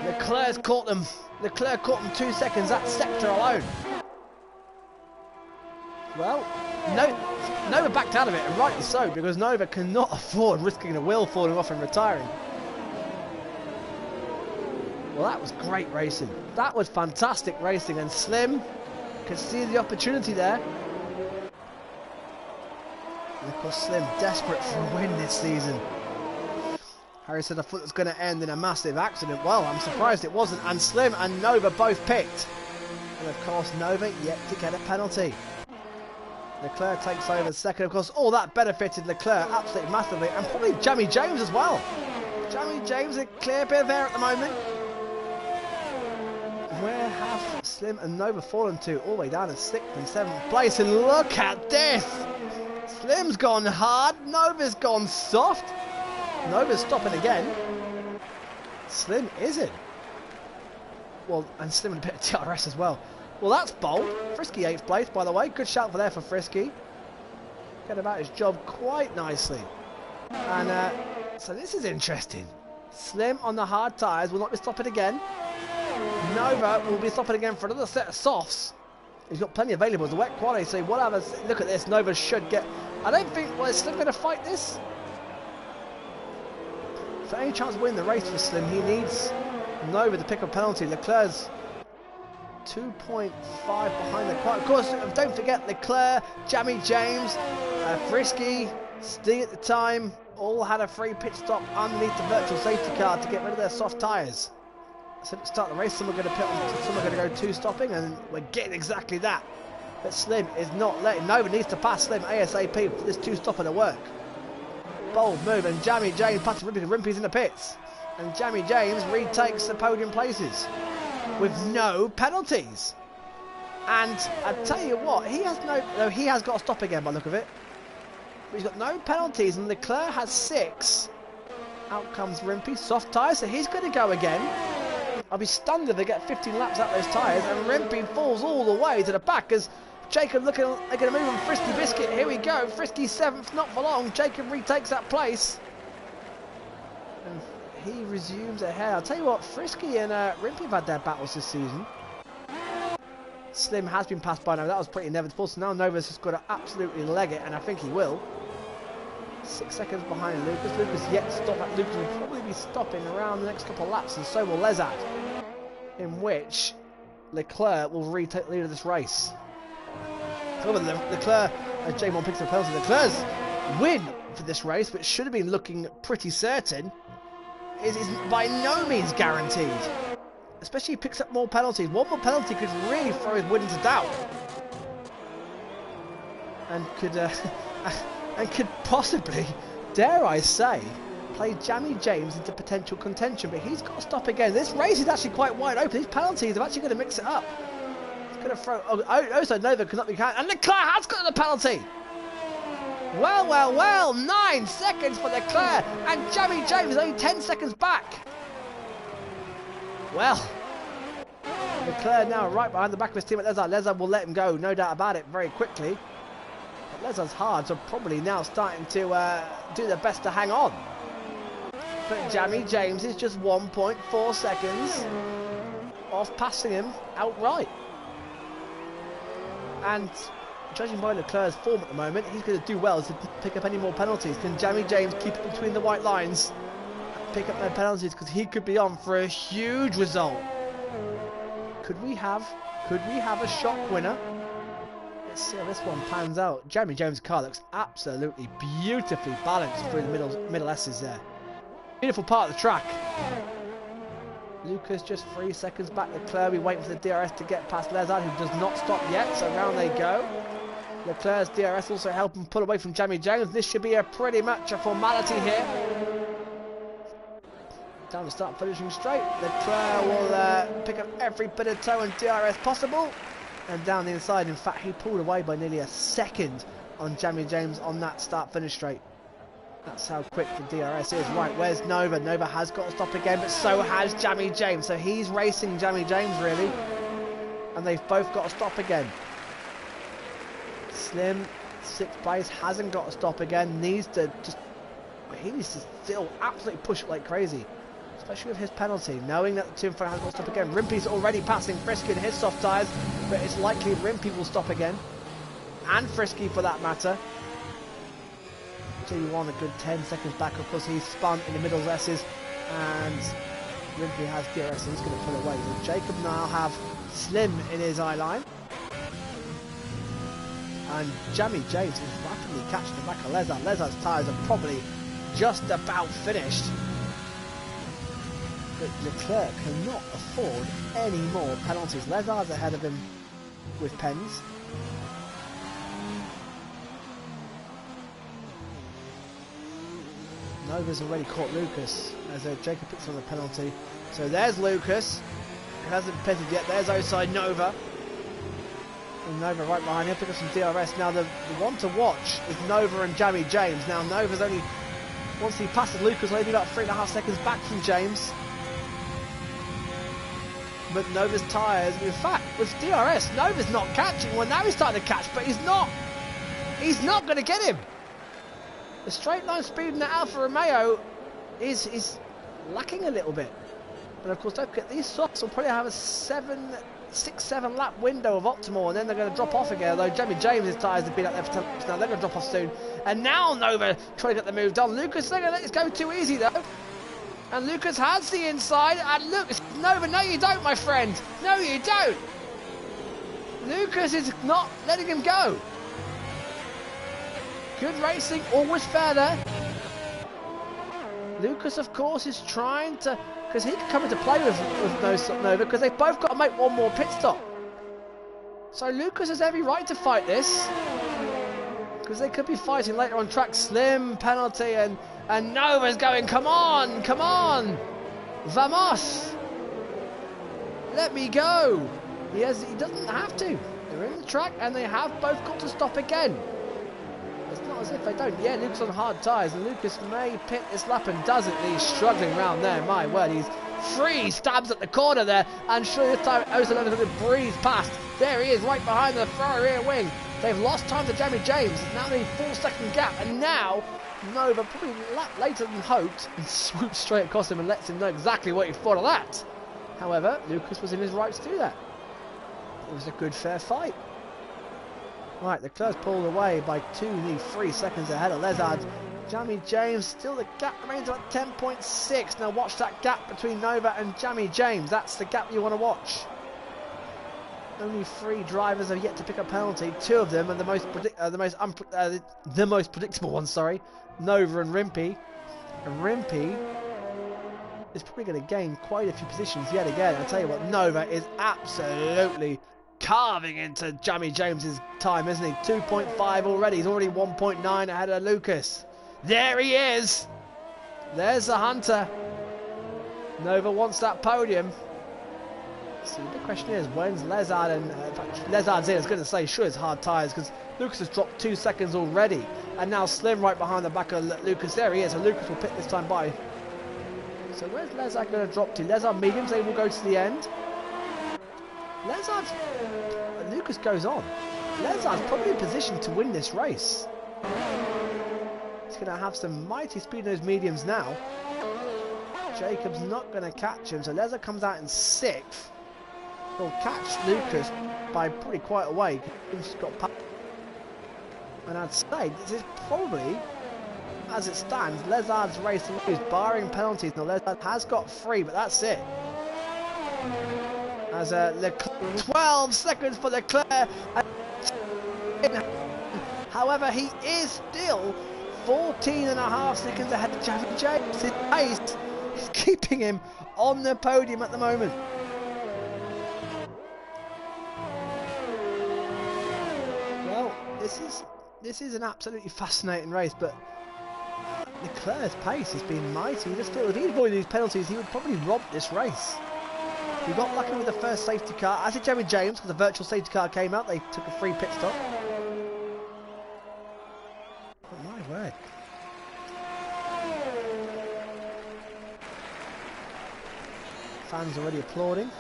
Leclerc's caught them. Leclerc caught them 2 seconds, that sector alone. Well, Nova backed out of it, and rightly so, because Nova cannot afford risking the wheel falling off and retiring. Well, that was great racing. That was fantastic racing, and Slim could see the opportunity there. And of course, Slim desperate for a win this season. Harry said I thought it was going to end in a massive accident. Well, I'm surprised it wasn't, and Slim and Nova both picked. And of course, Nova yet to get a penalty. Leclerc takes over second. Of course, all that benefited Leclerc absolutely massively, and probably Jamie James as well. Jamie James a clear bit of air at the moment. Where have Slim and Nova fallen to? All the way down to 6th and 7th place, and look at this! Slim's gone hard, Nova's gone soft. Nova's stopping again. Slim isn't. Well, and Slim and a bit of DRS as well. Well, that's bold. Frisky 8th place, by the way. Good shout for Frisky. Get about his job quite nicely. And so this is interesting. Slim on the hard tyres will not be stopping again. Nova will be stopping again for another set of softs. He's got plenty available as a wet quality, so we'll have a look at this. Nova should get... I don't think... Well, is Slim going to fight this? For any chance of winning the race for Slim, he needs Nova to pick a penalty. Leclerc's 2.5 behind the car. Of course, don't forget Leclerc, Jamie James, Frisky, Sting at the time, all had a free pit stop underneath the virtual safety car to get rid of their soft tyres. So to start the race, some are going to pit on, some are going to go 2 stopping, and we're getting exactly that. But Slim is not letting. Nova needs to pass Slim ASAP for this 2 stopping to work. Bold move, and Jamie James passes Rimpy. Rimpy's in the pits, and Jamie James retakes the podium places with no penalties. And I tell you what, he has got to stop again by the look of it. But he's got no penalties, and Leclerc has 6. Out comes Rimpy, soft tyres, so he's going to go again. I'll be stunned if they get 15 laps out those tyres, and Rimpy falls all the way to the back as Jacob they're going to move on Frisky Biscuit. Here we go, Frisky 7th, not for long. Jacob retakes that place. And he resumes ahead. I'll tell you what, Frisky and Rimpy have had their battles this season. Slim has been passed by Nova. That was pretty inevitable. So now Nova's just got to absolutely leg it, and I think he will. 6 seconds behind Lucas. Lucas yet to stop. That Lucas will probably be stopping around the next couple of laps, and so will Lezard, in which Leclerc will retake the lead of this race. However, Leclerc, as J1 picks up a penalty, Leclerc's win for this race, which should have been looking pretty certain, is by no means guaranteed. Especially if he picks up more penalties. One more penalty could really throw his win into doubt. And could possibly, dare I say, play Jamie James into potential contention. But he's got to stop again. This race is actually quite wide open. These penalties are actually going to mix it up. He's going to throw... Also, Nova cannot be counted. And Leclerc has got the penalty! Well, well, well, 9 seconds for Leclerc, and Jamie James is only 10 seconds back. Well, Leclerc now right behind the back of his team at Lezard. Lezard will let him go, no doubt about it, very quickly. But Lezard's hard, so probably now starting to do their best to hang on. But Jamie James is just 1.4 seconds off passing him outright. And judging by Leclerc's form at the moment, he's going to do well to pick up any more penalties. Can Jamie James keep it between the white lines and pick up no penalties? Because he could be on for a huge result. Could we have a shock winner? Let's see how this one pans out. Jamie James' car looks absolutely beautifully balanced through the middle S's there. Beautiful part of the track. Lucas just 3 seconds back. Leclerc, we waiting for the DRS to get past Lezard, who does not stop yet, so round they go. Leclerc's DRS also helping pull away from Jamie James. This should be pretty much a formality here. Down to start finishing straight. Leclerc will pick up every bit of toe and DRS possible. And down the inside, in fact, he pulled away by nearly a second on Jamie James on that start finish straight. That's how quick the DRS is. Right, where's Nova? Nova has got to stop again, but so has Jamie James. So he's racing Jamie James, really. And they've both got to stop again. Slim, 6th place, hasn't got to stop again. He needs to still absolutely push it like crazy. Especially with his penalty, knowing that the 2 in front has got to stop again. Rimpy's already passing Frisky in his soft tyres, but it's likely Rimpy will stop again. And Frisky for that matter. T1 a good 10 seconds back. Of course, he's spun in the middle S's, and Rimpy has DRS, so he's going to pull away. So Jacob now have Slim in his eye line. And Jamie James is rapidly catching the back of Lezard. Lezard's tyres are probably just about finished. But Leclerc cannot afford any more penalties. Lezard's ahead of him with pens. Nova's already caught Lucas as Jacob picks on the penalty. So there's Lucas, who hasn't pitted yet. There's outside Nova. And Nova right behind him, pick up some DRS. Now the one to watch is Nova and Jamie James. Now Nova's only, once he passes Lucas, maybe about 3.5 seconds back from James. But Nova's tyres, in fact, with DRS, Nova's not catching. Well, now he's starting to catch, but he's not going to get him. The straight line speed in the Alfa Romeo is lacking a little bit. But of course, don't forget, these softs will probably have a 6-7 lap window of optimal, and then they're going to drop off again. Although Jamie James' tyres have been up there for 10 laps now, they're going to drop off soon. And now Nova trying to get the move done. Lucas, they're going to let this go too easy though. And Lucas has the inside, and Lucas, Nova, no you don't, my friend. No you don't. Lucas is not letting him go. Good racing, always fair there. Lucas, of course, is trying to, because he can come into play with Nova, because they've both got to make one more pit stop. So Lucas has every right to fight this, because they could be fighting later on track. Slim penalty, and Nova's going, come on, come on, vamos, let me go. He doesn't have to. They're in the track, and they have both got to stop again. It's not as if they don't. Yeah, Lucas on hard tyres, and Lucas may pit this lap and doesn't. He's struggling round there. My word, he's 3 stabs at the corner there, and surely this time Ozone is going to breeze past. There he is, right behind the Ferrari rear wing. They've lost time to Jamie James. It's now a 4-second gap, and now Nova, probably a lap later than hoped, and swoops straight across him and lets him know exactly what he thought of that. However, Lucas was in his right to do that. It was a good, fair fight. Right, Leclerc's pulled away by 3 seconds ahead of Lezard. Jamie James, still the gap remains at 10.6. Now watch that gap between Nova and Jamie James. That's the gap you want to watch. Only 3 drivers have yet to pick a penalty. 2 of them are the most predictable ones. Sorry, Nova and Rimpey. And Rimpey is probably going to gain quite a few positions yet again. I tell you what, Nova is absolutely carving into Jamie James's time, isn't he? 2.5 already. He's already 1.9 ahead of Lucas. There he is. There's the hunter. Nova wants that podium. So the big question is, when's Lezard? And in fact, Lezard's in. I was going to say, sure, it's hard tyres because Lucas has dropped 2 seconds already, and now Slim right behind the back of Lucas. There he is. So Lucas will pit this time by. So where's Lezard going to drop to? Lezard mediums. They will go to the end. Lucas goes on. Lezard's probably in position to win this race. He's going to have some mighty speed in those mediums now. Jacob's not going to catch him, so Lezard comes out in 6th. He'll catch Lucas by pretty quite a way. He's got past. And I'd say this is probably, as it stands, Lezard's race to lose, barring penalties. Now Lezard has got 3, but that's it. As Leclerc, 12 seconds for Leclerc. However, he is still 14.5 seconds ahead of Jamie James. His pace is keeping him on the podium at the moment. Well, this is an absolutely fascinating race, but Leclerc's pace has been mighty. If he'd avoided these penalties, he would probably rob this race. We got lucky with the first safety car, as did Jamie James, because the virtual safety car came out. They took a free pit stop. Oh my word. Fans already applauding.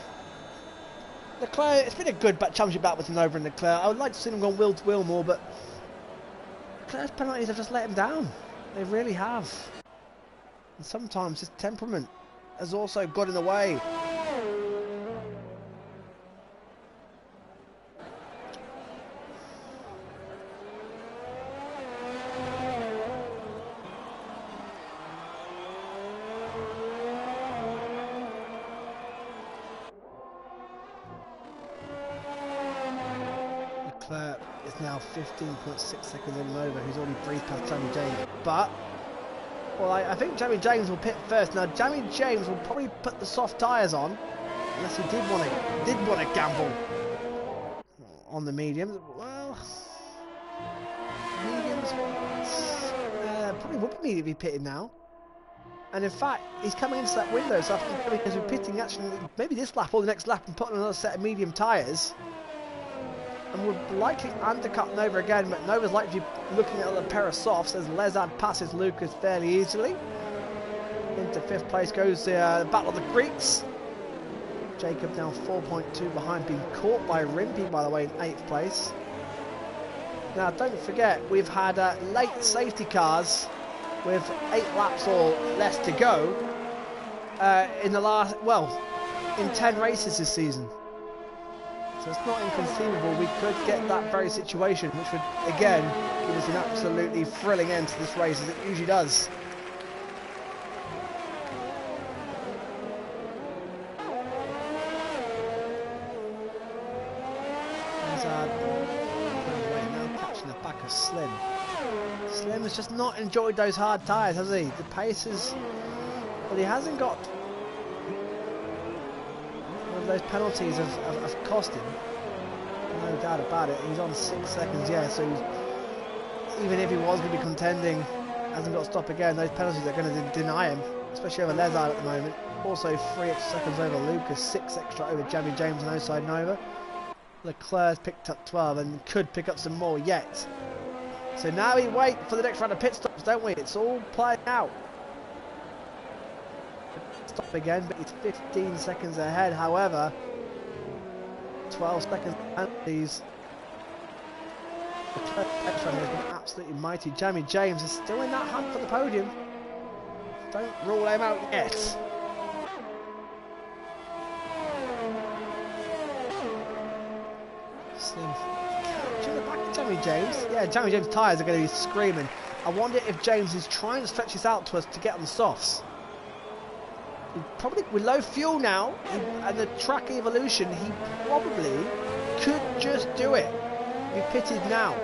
Leclerc, it's been a good championship battle between Nova and Leclerc. I would like to see them go wheel to wheel more, but Leclerc's penalties have just let him down. They really have. And sometimes his temperament has also got in the way. Leclerc is now 15.6 seconds on Nova, who's already breezed past Jamie James. But, well, I think Jamie James will pit first. Now, Jamie James will probably put the soft tyres on, unless he did want to gamble on the mediums. Well, mediums probably would be pitting now. And in fact, he's coming into that window, so I think he's pitting actually maybe this lap or the next lap and putting another set of medium tyres. And would likely undercut Nova again, but Nova's likely to be looking at a pair of softs as Lezard passes Lucas fairly easily. Into 5th place goes the Battle of the Greeks. Jacob now 4.2 behind, being caught by Rimpey, by the way, in 8th place. Now, don't forget, we've had late safety cars with 8 laps or less to go in the last, well, in 10 races this season. So it's not inconceivable we could get that very situation, which would, again, give us an absolutely thrilling end to this race, as it usually does. Now catching the back of Slim. Slim has just not enjoyed those hard tyres, has he? The pace is... Well, he hasn't got... Those penalties have cost him, no doubt about it. He's on 6 seconds, yeah, so even if he was going to be contending, hasn't got to stop again, those penalties are going to deny him, especially over Lezard at the moment. Also 3 extra seconds over Lucas, 6 extra over Jamie James and outside Nova. Leclerc's picked up 12 and could pick up some more yet. So now we wait for the next round of pit stops, don't we? It's all playing out. Stop again, but he's 15 seconds ahead. However, 12 seconds penalties. The next one has been absolutely mighty. Jamie James is still in that hunt for the podium. Don't rule him out yet. Slim catching the back of Jamie James. Yeah, Jamie James' tyres are going to be screaming. I wonder if James is trying to stretch this out to us to get on the softs. He probably, with low fuel now and the track evolution, he probably could just do it. He pitted now.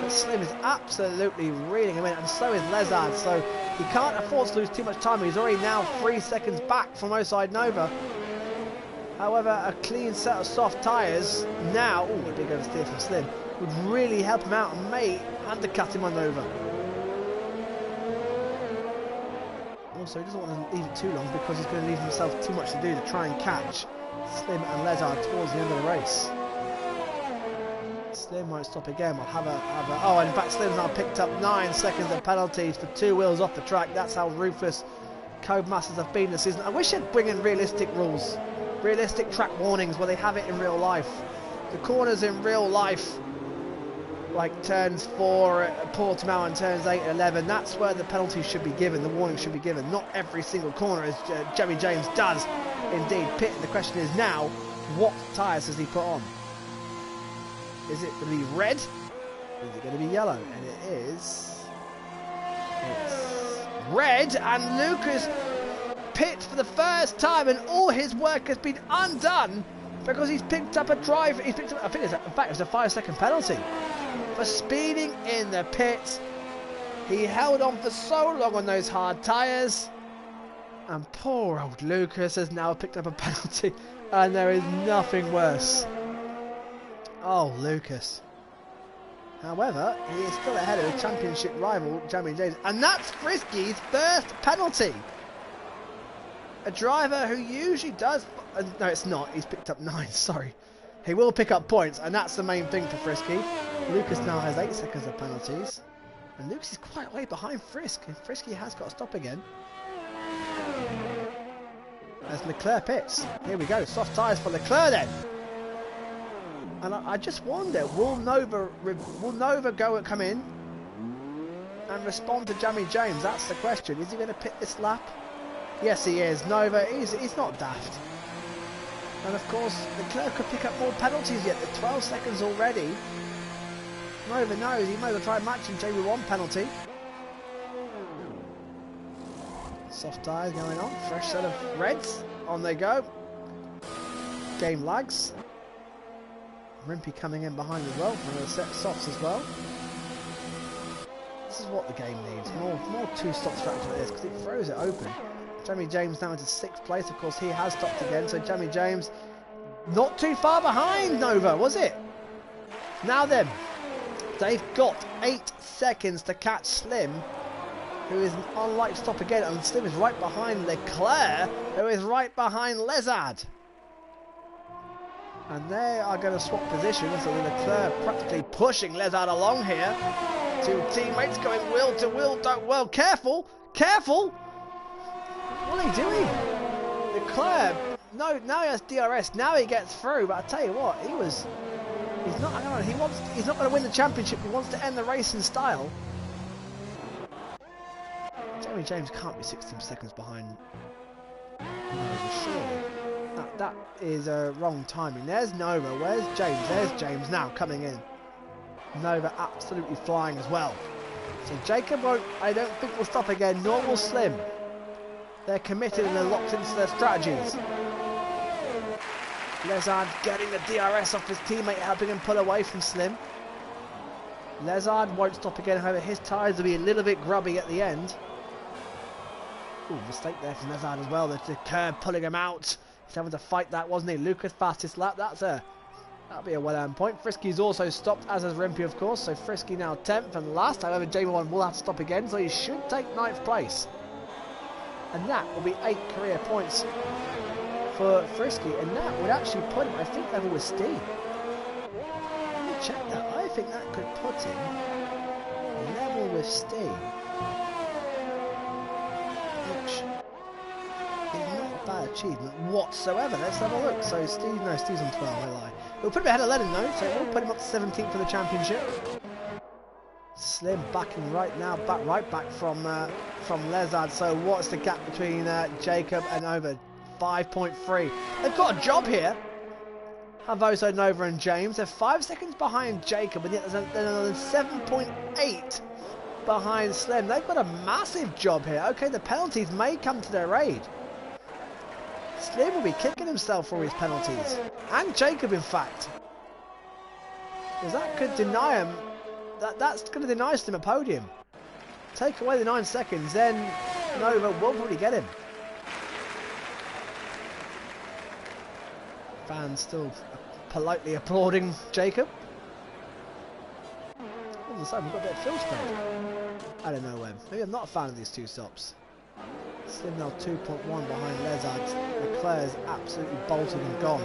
But Slim is absolutely reeling him in, and so is Lezard, so he can't afford to lose too much time. He's already now 3 seconds back from Oside Nova. However, a clean set of soft tyres now, a big oversteer from Slim, would really help him out and may undercut him on Nova. Also, he doesn't want to leave it too long because he's going to leave himself too much to do to try and catch Slim and Lezard towards the end of the race. Slim won't stop again. We'll have a oh, in fact, Slim's now picked up 9 seconds of penalties for 2 wheels off the track. That's how ruthless Codemasters have been this season. I wish they'd bring in realistic rules, realistic track warnings where they have it in real life. The corners in real life, like turns 4 at Portimao and turns 8 and 11, that's where the penalties should be given, the warning should be given. Not every single corner, as Jeremy James does indeed pit. The question is now, what tyres has he put on? Is it going to be red? Is it going to be yellow? And it is. It's red, and Lucas pits for the first time, and all his work has been undone because he's picked up a drive. He's picked up, I think it's, in fact, it's a 5-second penalty for speeding in the pits. He held on for so long on those hard tyres, and poor old Lucas has now picked up a penalty, and there is nothing worse. Oh, Lucas. However, he is still ahead of the championship rival, Jeremy James, and that's Frisky's first penalty. A driver who usually does... no, it's not. He's picked up 9, sorry. He will pick up points, and that's the main thing for Frisky. Lucas now has 8 seconds of penalties, and Lucas is quite way behind Frisk, and Frisky has got to stop again. As Leclerc pits. Here we go, soft tyres for Leclerc then. And I just wonder, will Nova come in and respond to Jeremy James? That's the question. Is he going to pit this lap? Yes, he is. Nova, he's not daft. And of course, Leclerc could pick up more penalties yet. At 12 seconds already. Nova knows he may well try and match him. Jamie 1 penalty. Soft tyres going on. Fresh set of reds. On they go. Game lags. Rimpy coming in behind as well, and a set of softs as well. This is what the game needs, more 2-stop strategy like this, because it throws it open. Jeremy James now into 6th place, of course he has stopped again, so Jeremy James not too far behind Nova, was it? Now then, they've got 8 seconds to catch Slim, who is unlikely to stop again, and Slim is right behind Leclerc, who is right behind Lezard. And they are going to swap positions, so Leclerc practically pushing Lezard along here. 2 teammates going wheel to wheel. Well, careful! Careful! What are they doing? Leclerc, no, now he has DRS. Now he gets through. But I tell you what, he's not. Hang on, he's not going to win the championship. He wants to end the race in style. Jeremy James can't be 16 seconds behind. No, surely. That is a wrong timing. There's Nova. Where's James? There's James now coming in. Nova absolutely flying as well. So Jacob won't, I don't think, will stop again, nor will Slim. They're committed and they're locked into their strategies. Lezard getting the DRS off his teammate, helping him pull away from Slim. Lezard won't stop again, however his tyres will be a little bit grubby at the end. Ooh, mistake there from Lezard as well. The curb pulling him out. He's having to fight that, wasn't he? Lucas fastest lap. That'll be a well-earned point. Frisky's also stopped, as has Rimpy, of course. So Frisky now 10th and last. However, Jamie 1 will have to stop again, so he should take 9th place. And that will be 8 career points for Frisky. And that would actually put him, I think, level with Steve. Let me check that. I think that could put him level with Steve. Which is not a bad achievement whatsoever. Let's have a look. So Steve's on 12, I lie. It'll put him ahead of Lennon though, so it will put him up to 17th for the championship. Slim backing right now, right back from Lezard. So what's the gap between Jacob and Nova? 5.3. They've got a job here. Havoso, Nova and James. They're 5 seconds behind Jacob, and yet there's another 7.8 behind Slim. They've got a massive job here. Okay, the penalties may come to their aid. Slim will be kicking himself for his penalties. And Jacob, in fact. Because that could deny him. That's going to deny Slim a podium. Take away the 9 seconds, then Nova will probably get him. Fans still politely applauding Jacob. All of a sudden, we've got a bit of field spread. I don't know when. Maybe I'm not a fan of these 2 stops. Slim now 2.1 behind Lezard. Leclerc's absolutely bolted and gone.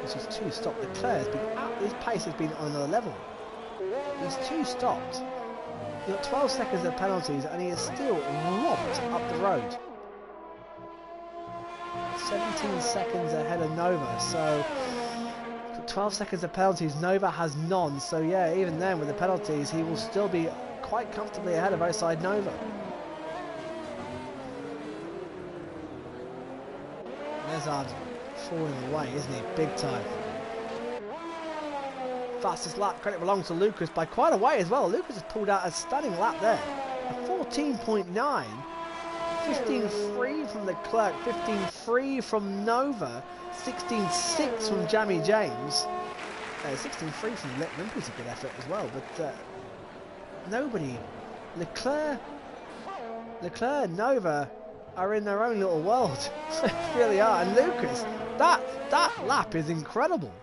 This is 2 stopped. Leclerc's been his pace has been on another level. He's 2 stopped. He's got 12 seconds of penalties and he is still robbed up the road. 17 seconds ahead of Nova, so 12 seconds of penalties. Nova has none, so yeah, even then with the penalties he will still be quite comfortably ahead of outside Nova. Lezard falling away, isn't he? Big time. Fastest lap credit belongs to Lucas by quite a way as well. Lucas has pulled out a stunning lap there. A 14.9. 15.3 from Leclerc, 15.3 from Nova, 16.6 from Jamie James. 16.3 from Limpy's a good effort as well, but nobody. Leclerc and Nova are in their own little world. They really are. And Lucas, that lap is incredible.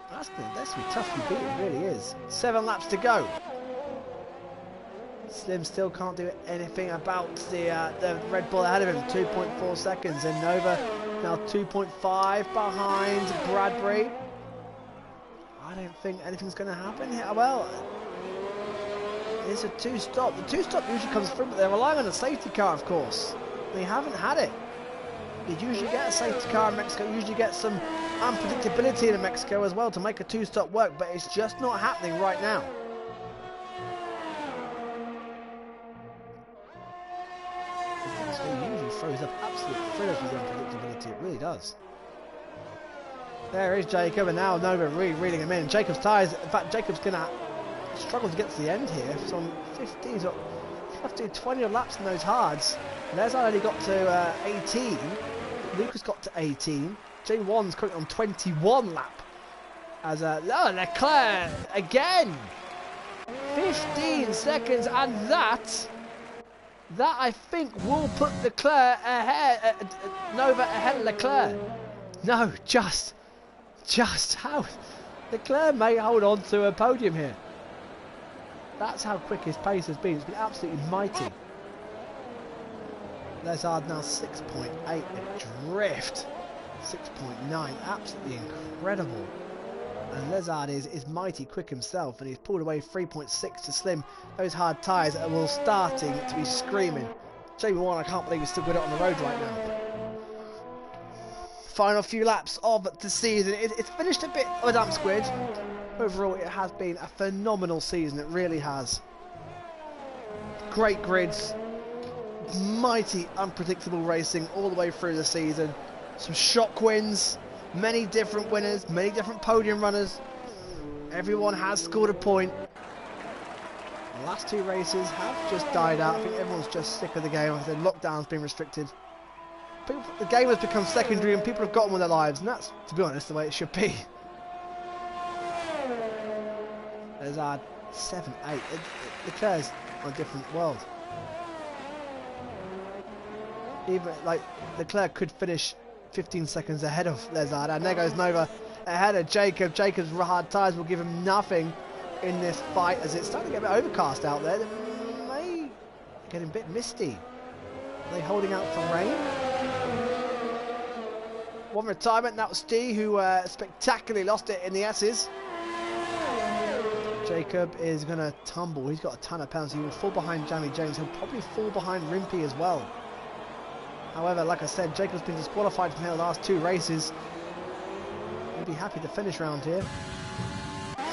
That's be tough to beat, it really is. 7 laps to go. Slim still can't do anything about the Red Bull ahead of him. 2.4 seconds, and Nova now 2.5 behind Bradbury. I don't think anything's going to happen here. Well, it's a 2-stop. The 2-stop usually comes through, but they're relying on a safety car, of course. They haven't had it. You usually get a safety car in Mexico. You usually get some unpredictability in Mexico as well to make a 2-stop work, but it's just not happening right now. It usually throws up absolute thrillers with unpredictability. It really does. There is Jacob, and now Nova really reeling him in. Jacob's tyres. In fact, Jacob's going to struggle to get to the end here. So on 15, so you have to do 20 laps in those hards. Lezard only got to 18. Lucas got to 18. J1's currently on 21 lap. As Leclerc again. 15 seconds, and that I think will put Leclerc ahead. Nova ahead of Leclerc. No, just how Leclerc may hold on to a podium here. That's how quick his pace has been. It's been absolutely mighty. Lezard now 6.8 adrift. 6.9, absolutely incredible. And Lezard is mighty quick himself, and he's pulled away 3.6 to Slim. Those hard tyres are all starting to be screaming. JB1, I can't believe he's still got it on the road right now. Final few laps of the season. It's finished a bit of a damp squid. Overall, it has been a phenomenal season. It really has. Great grids. Mighty unpredictable racing all the way through the season. Some shock wins. Many different winners. Many different podium runners. Everyone has scored a point. The last 2 races have just died out. I think everyone's just sick of the game. The lockdown's been restricted. The game has become secondary and people have got on with their lives. And that's, to be honest, the way it should be. There's our 7-8. Leclerc's on a different world. Even like Leclerc could finish 15 seconds ahead of Lezard, and there goes Nova ahead of Jacob. Jacob's hard tyres will give him nothing in this fight as it's starting to get a bit overcast out there. They may get a bit misty. Are they holding out for rain? One retirement, that was Steve, who spectacularly lost it in the S's. Jacob is going to tumble. He's got a ton of pounds. He will fall behind Jamie James. He'll probably fall behind Rimpy as well. However, like I said, Jacob's been disqualified from the last 2 races. He'll be happy to finish round here.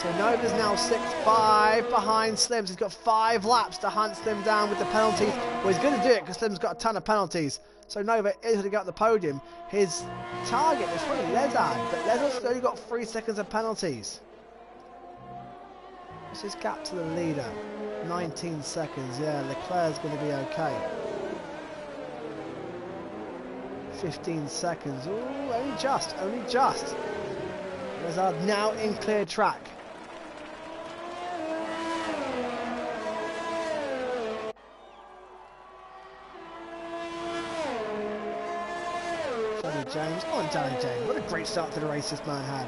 So Nova's now 6.5 behind Slims. He's got 5 laps to hunt Slim down with the penalties. Well, he's going to do it because Slim's got a ton of penalties. So Nova is going to get the podium. His target is probably Lezard, but Lezard's only got 3 seconds of penalties. What's his gap to the leader? 19 seconds. Yeah, Leclerc's going to be okay. 15 seconds. Ooh, only just. Lezard now in clear track. Danny James. Come on, Danny James. What a great start to the race this man had.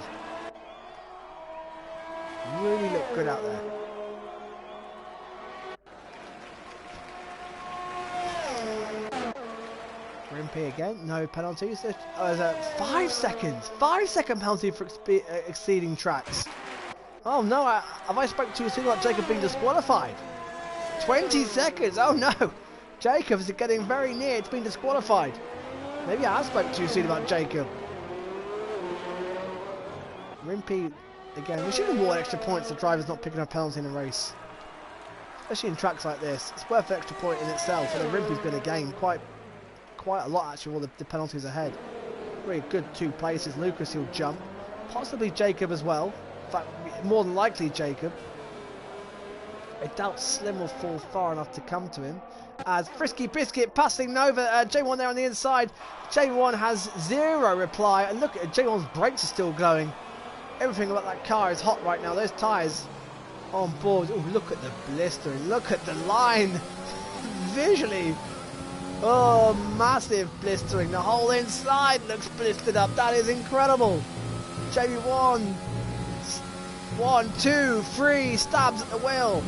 Really looked good out there. Rimpey again, no penalties. There's a 5 seconds. 5 second penalty for exceeding tracks. Oh no, have I spoken too soon about Jacob being disqualified? 20 seconds, oh no. Jacob is getting very near to being disqualified. Maybe I have spoken too soon about Jacob. Rimpey again. We should have awarded extra points to drivers not picking up a penalty in a race. Especially in tracks like this. It's worth an extra point in itself, and then Rimpey's going to gain quite a lot actually with all the penalties ahead. Really good 2 places. Lucas, he'll jump. Possibly Jacob as well. In fact, more than likely Jacob. I doubt Slim will fall far enough to come to him. As Frisky Biscuit passing Nova, J1 there on the inside. J1 has 0 reply, and look at J1's brakes are still glowing. Everything about that car is hot right now. Those tyres on board. Oh, look at the blistering. Look at the line. Visually. Oh, massive blistering. The whole inside looks blistered up. That is incredible. Jamie 1, 2, 3 stabs at the wheel.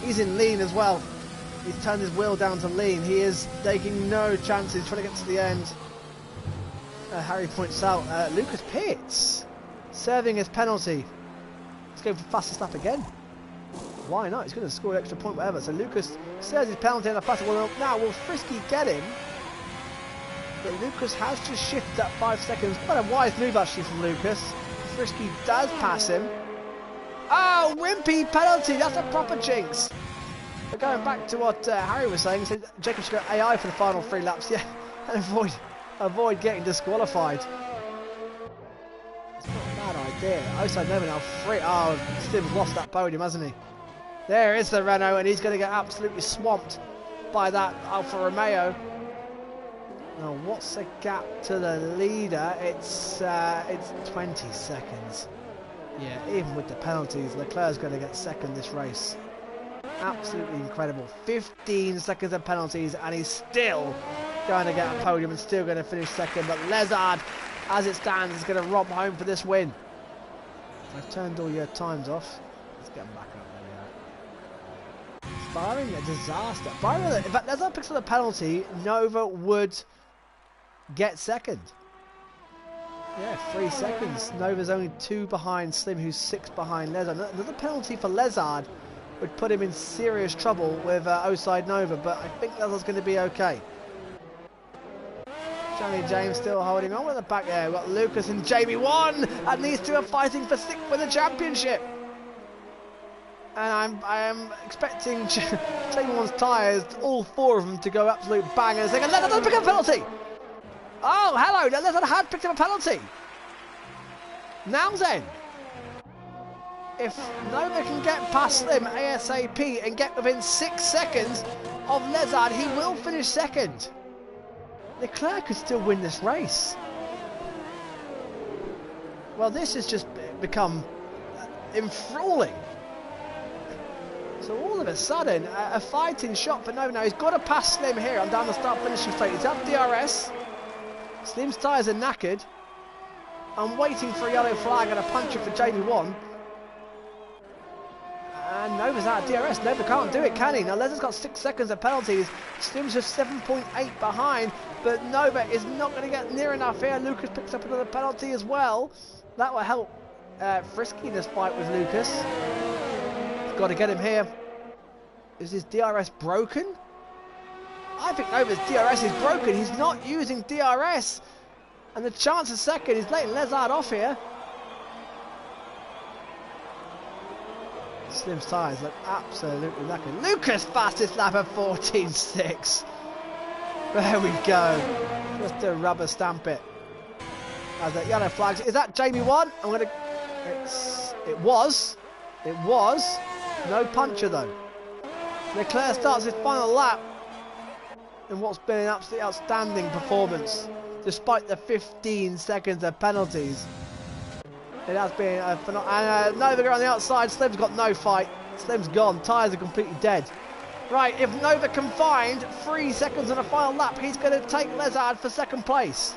He's in lean as well. He's turned his wheel down to lean. He is taking no chances, trying to get to the end. Harry points out Lucas Pitts serving his penalty. Let's go for fastest lap again. Why not? He's going to score an extra point, whatever. So Lucas serves his penalty and a fastest one. Now will Frisky get him? But Lucas has just shifted that 5 seconds. Quite a wise move actually from Lucas. Frisky does pass him. Oh, Rimpey penalty. That's a proper jinx. But going back to what Harry was saying, so Jacob should go AI for the final 3 laps, yeah, and avoid getting disqualified. It's not a bad idea. Outside Nova now free. Oh, Slim's lost that podium, hasn't he? There is the Renault, and he's going to get absolutely swamped by that Alfa Romeo. Now, what's the gap to the leader? It's 20 seconds. Yeah, even with the penalties, Leclerc's going to get second this race. Absolutely incredible. 15 seconds of penalties, and he's still going to get a podium and still going to finish second. But Lezard, as it stands, is going to romp home for this win. I've turned all your times off. Let's get them back up. There we are. Firing a disaster. If Lezard picks up the penalty, Nova would get second. Yeah, 3 seconds. Nova's only 2 behind Slim, who's 6 behind Lezard. Another penalty for Lezard would put him in serious trouble with Oside Nova, but I think Lezard's going to be okay. Johnny James still holding on with the back there. We've got Lucas and Jamie 1, and these 2 are fighting for 6th for the championship. And I am expecting Jamie 1's tyres, all 4 of them, to go absolute bangers. Lezard doesn't pick up a penalty. Oh, hello, Lezard had picked up a penalty. Now then, if Nova can get past Slim ASAP and get within 6 seconds of Lezard, he will finish second. Leclerc could still win this race. Well, this has just become enthralling. So all of a sudden, a fighting shot for Nova. Now he's got to pass Slim here. I'm down the start-finishing straight. He's up DRS. Slim's tyres are knackered. I'm waiting for a yellow flag and a puncture for Jamie 1. And Nova's out of DRS. Nova can't do it, can he? Now Lezard's got 6 seconds of penalties. Slim's just 7.8 behind. But Nova is not going to get near enough here. Lucas picks up another penalty as well. That will help Frisky in this fight with Lucas. Got to get him here. Is his DRS broken? I think Nova's DRS is broken. He's not using DRS. And the chance of second is letting Lezard off here. Slim's tyres look absolutely knackered. Lucas fastest lap of 14.6. There we go. Just to rubber stamp it. As that yellow flags. Is that Jamie 1? I'm gonna. It was. No puncher though. Leclerc starts his final lap in what's been an absolutely outstanding performance, despite the 15 seconds of penalties. It has been a phenomenal. And Nova on the outside. Slim's got no fight. Slim's gone. Tyres are completely dead. Right, if Nova can find 3 seconds on a final lap, he's going to take Lezard for second place.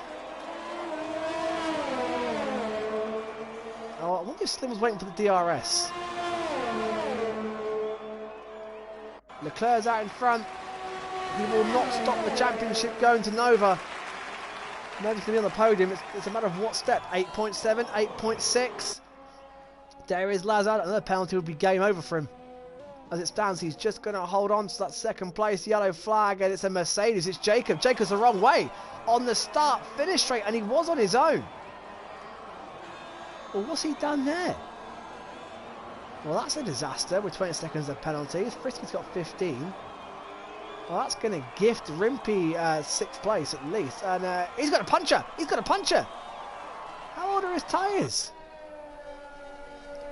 Oh, I wonder if Slim was waiting for the DRS. Leclerc's out in front. He will not stop the championship going to Nova. Nova's going to be on the podium. It's a matter of what step? 8.7, 8.6. There is Lazard. Another penalty would be game over for him. As it stands, he's just going to hold on to that second place yellow flag, and it's a Mercedes. It's Jacob. Jacob's the wrong way on the start-finish straight, and he was on his own. Well, what's he done there? Well, that's a disaster with 20 seconds of penalties. Frisky's got 15. Well, that's going to gift Rimpy 6th place at least. And he's got a puncher. He's got a puncher. How old are his tyres?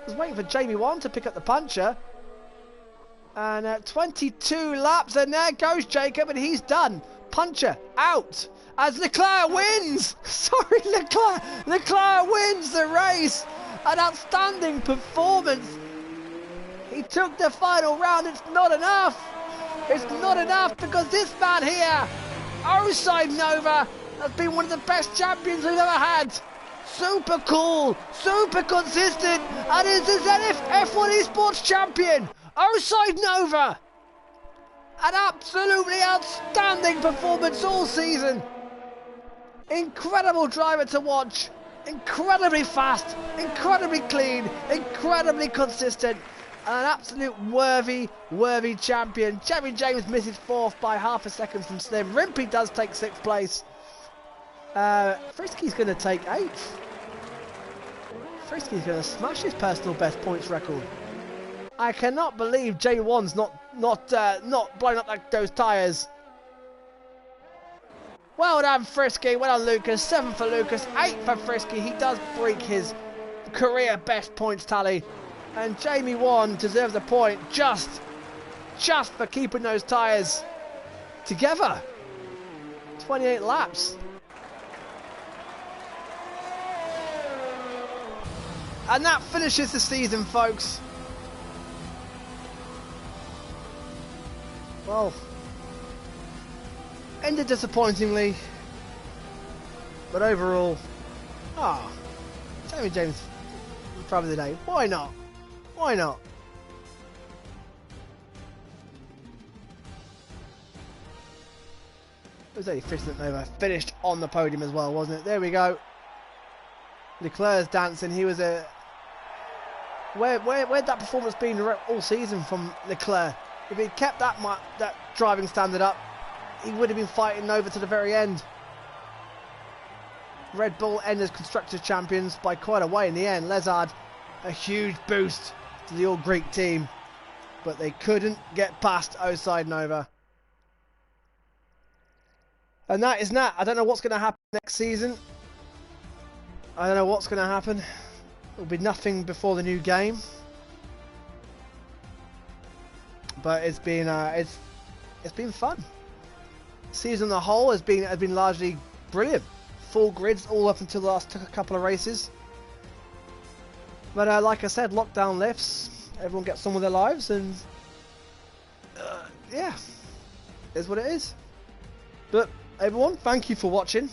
I was waiting for Jamie 1 to pick up the puncher. And 22 laps, and there goes Jacob, and he's done. Puncher out as Leclerc wins. Sorry, Leclerc. Leclerc wins the race. An outstanding performance. He took the final round. It's not enough. It's not enough because this man here, Oside Nova, has been one of the best champions we've ever had. Super cool, super consistent, and is the Zenith F1 Esports champion. Oside Nova. An absolutely outstanding performance all season. Incredible driver to watch. Incredibly fast, incredibly clean, incredibly consistent. And an absolute worthy champion. Jerry James misses 4th by half a second from Slim. Rimpy does take 6th place. Frisky's going to take 8th. Frisky's going to smash his personal best points record. I cannot believe J1's not blowing up those tyres. Well done, Frisky. Well done, Lucas. 7 for Lucas, 8 for Frisky. He does break his career best points tally. And Jamie 1 deserves a point just for keeping those tyres together. 28 laps. And that finishes the season, folks. Well, ended disappointingly, but overall, Jamie James driver of the day. Why not? Why not? It was only Frisky Nova finished on the podium as well, wasn't it? There we go. Leclerc's dancing. He was a where'd that performance been all season from Leclerc? If he'd kept that driving standard up, he would have been fighting Nova to the very end. Red Bull end as Constructors champions by quite a way in the end. Lezard, a huge boost to the all-Greek team, but they couldn't get past Oside Nova. And that is that. I don't know what's going to happen next season. I don't know what's going to happen. There'll be nothing before the new game. But it's been fun. Season on the whole has been largely brilliant. Full grids all up until the last couple of races. But like I said, lockdown lifts. Everyone gets on with their lives, and yeah, is what it is. But everyone, thank you for watching.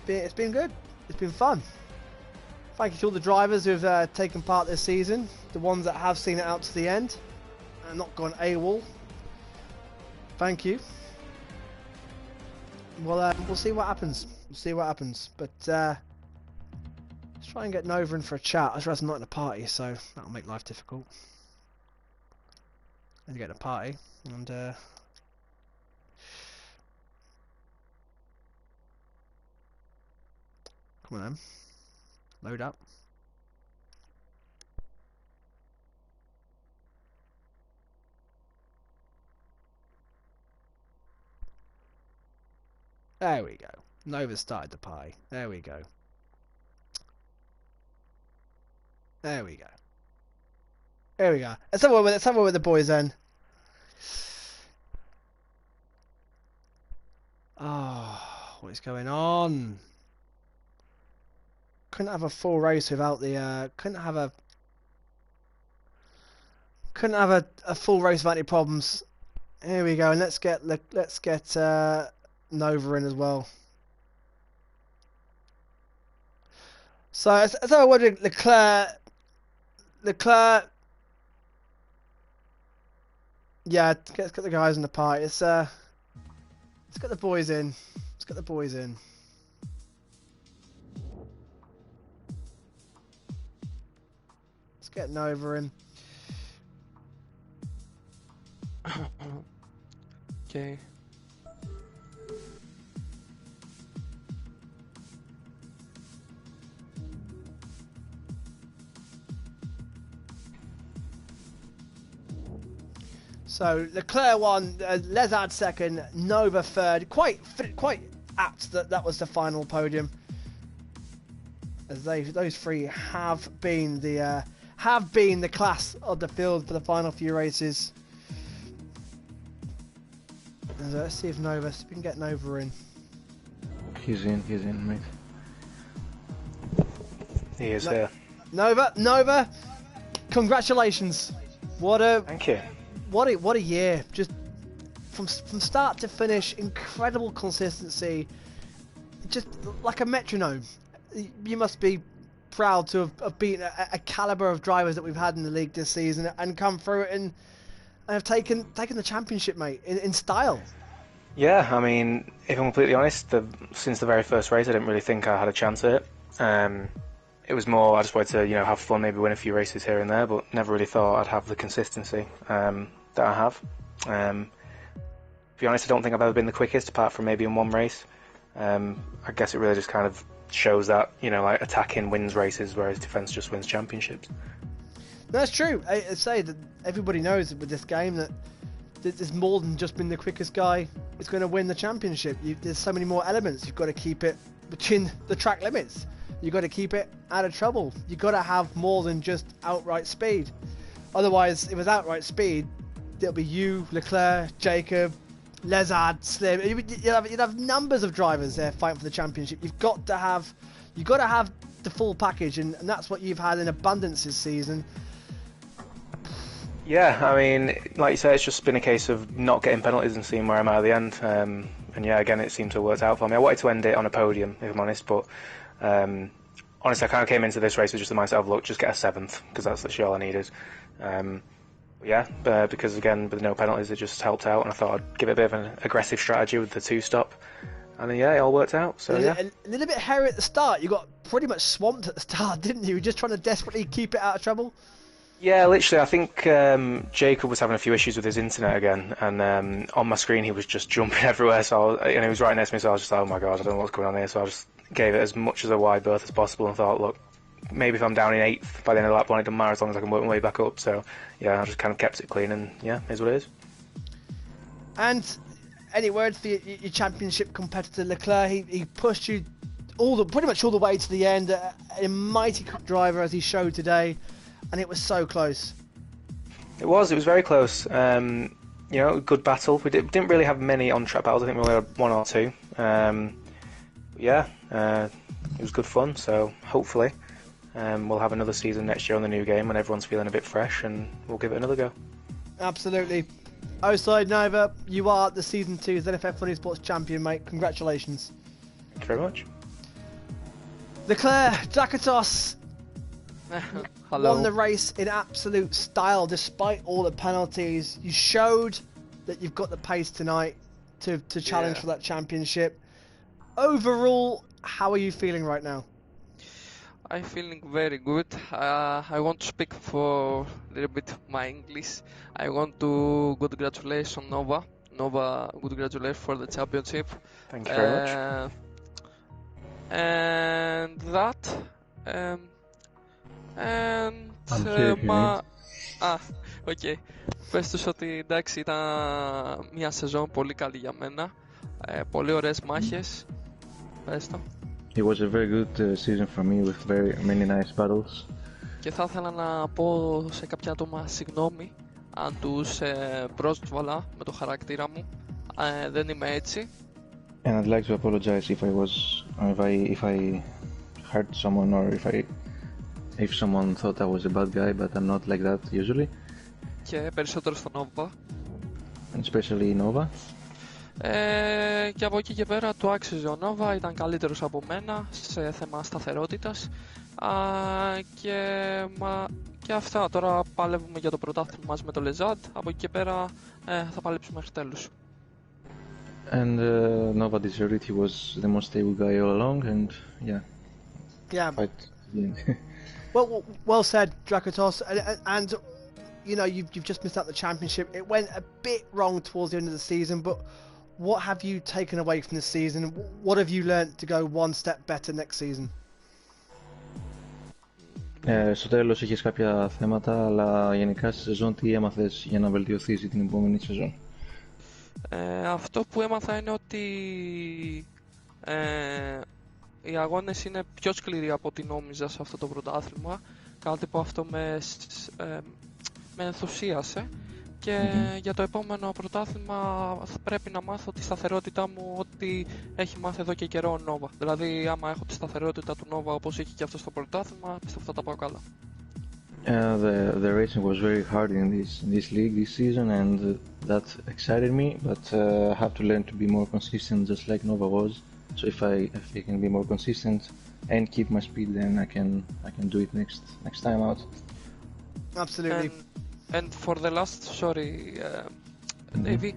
It's been good. It's been fun. Thank you to all the drivers who've taken part this season. The ones that have seen it out to the end and not gone AWOL. Thank you. Well, we'll see what happens. We'll see what happens. But let's try and get Nova in for a chat. I just realised I'm not in a party, so that'll make life difficult. And you get in a party, and come on then. Load up. There we go. Nova started the party. There we go. There we go. Here we go. Let's have a word with the boys then. Oh, what is going on? Couldn't have a full race without the couldn't have a full race without any problems. Here we go, and let's get Nova in as well. So let's have a word with Leclerc. Yeah, let's get the guys in the party. Let's get the boys in. Let's get the boys in. Let's get Nova in. Okay. So Leclerc won, Lezard second, Nova third. Quite apt that was the final podium, as those three have been the class of the field for the final few races. And let's see if we can get Nova in. He's in, mate. He is here. Nova, congratulations! Thank you. What a year! Just from start to finish, incredible consistency. Just like a metronome. You must be proud to have beaten a caliber of drivers that we've had in the league this season and come through it and have taken the championship, mate, in style. Yeah, I mean, if I'm completely honest, since the very first race, I didn't really think I had a chance at it. It was more, I just wanted to, have fun, maybe win a few races here and there, but never really thought I'd have the consistency that I have. To be honest, I don't think I've ever been the quickest, apart from maybe in one race. I guess it really just kind of shows that, like attacking wins races, whereas defense just wins championships. That's true. I say that everybody knows with this game that there's more than just being the quickest guy is going to win the championship. There's so many more elements. You've got to keep it between the track limits. You've got to keep it out of trouble. You've got to have more than just outright speed. Otherwise, if it was outright speed, it'll be you, Leclerc, Jacob, Lezard, Slim. You'd have numbers of drivers there fighting for the championship. You've got to have the full package, and that's what you've had in abundance this season. Yeah, I mean, like you say, it's just been a case of not getting penalties and seeing where I'm at the end. And yeah, again, it seemed to have worked out for me. I wanted to end it on a podium, if I'm honest, but honestly, I kind of came into this race with just the mindset of, look, just get a 7th, because that's literally all I needed. Because again, with no penalties, it just helped out, and I thought I'd give it a bit of an aggressive strategy with the 2-stop. And yeah, it all worked out. So yeah, a little bit hairy at the start. You got pretty much swamped at the start, didn't you? Just trying to desperately keep it out of trouble. Yeah, literally. I think Jacob was having a few issues with his internet again, and on my screen he was just jumping everywhere. So and he was right next to me, so I was just like, oh my god, I don't know what's going on here. So I just gave it as much as a wide berth as possible, and thought, look, maybe if I'm down in 8th by the end of the lap one, it doesn't matter as long as I can work my way back up. So yeah, I just kind of kept it clean, and yeah, here's what it is. And any words for your championship competitor Leclerc? He pushed you pretty much all the way to the end. A mighty driver, as he showed today. And it was so close. It was very close. Good battle. We didn't really have many on-track battles. I think we only had 1 or 2. It was good fun. So hopefully we'll have another season next year on the new game when everyone's feeling a bit fresh, and we'll give it another go. Absolutely. Outside Nova, you are the Season 2 ZFF Funny Sports champion, mate. Congratulations. Thank you very much. Leclerc, Dakatos. Hello. Won the race in absolute style despite all the penalties. You showed that you've got the pace tonight to challenge for that championship. Overall, how are you feeling right now? I'm feeling very good. I want to speak for a little bit my English. I want to congratulate Nova. Nova, congratulations for the championship. Thank you very much. And that. Οκ. Πες τους ότι εντάξει, ήταν μια σεζόν πολύ καλή για μένα. Πολύ ωραίες μάχες. Πες το. It was a very good season for me with very many nice battles. Και θα ήθελα να πω σε κάποια άτομα συγγνώμη αν τους πρόσβαλα με το χαρακτήρα μου. Δεν είμαι έτσι. And I'd like to apologize if I hurt someone or if someone thought I was a bad guy, but I'm not like that usually. Και περισσότερο στο Nova. And especially Nova. Και από εκεί και πέρα του άξιζε ο Nova, ήταν καλύτερος από μένα σε θέμα σταθερότητας. Και αυτά, τώρα παλεύουμε για το πρωτάθλημα μας με το Lezard. Από εκεί και πέρα θα παλέψουμε μέχρι τέλους. And Nova deserved it. He was the most stable guy all along, and yeah. Quite. Well said, Drakotos. And you know, you've just missed out the championship. It went a bit wrong towards the end of the season, but what have you taken away from this season? What have you learnt to go one step better next season? Στο τέλος είχες κάποια θέματα, αλλά γενικά στη σεζόν τι έμαθες για να βελτιωθείς την επόμενη σεζόν? Αυτό που έμαθα είναι ότι οι αγώνες είναι πιο σκληροί από ό,τι νόμιζα σε αυτό το πρωτάθλημα. Κάτι που αυτό με ενθουσίασε. Και για το επόμενο πρωτάθλημα θα πρέπει να μάθω τη σταθερότητά μου ό,τι έχει μάθει εδώ και καιρό ο Nova. Δηλαδή άμα έχω τη σταθερότητα του Nova όπως έχει και αυτό στο πρωτάθλημα, πιστεύω θα τα πάω καλά. The racing was very hard in this league this season, and that excited me. But I have to learn to be more consistent, just like Nova was. So if I can be more consistent and keep my speed, then I can do it next time out. Absolutely. And for the last, sorry, David,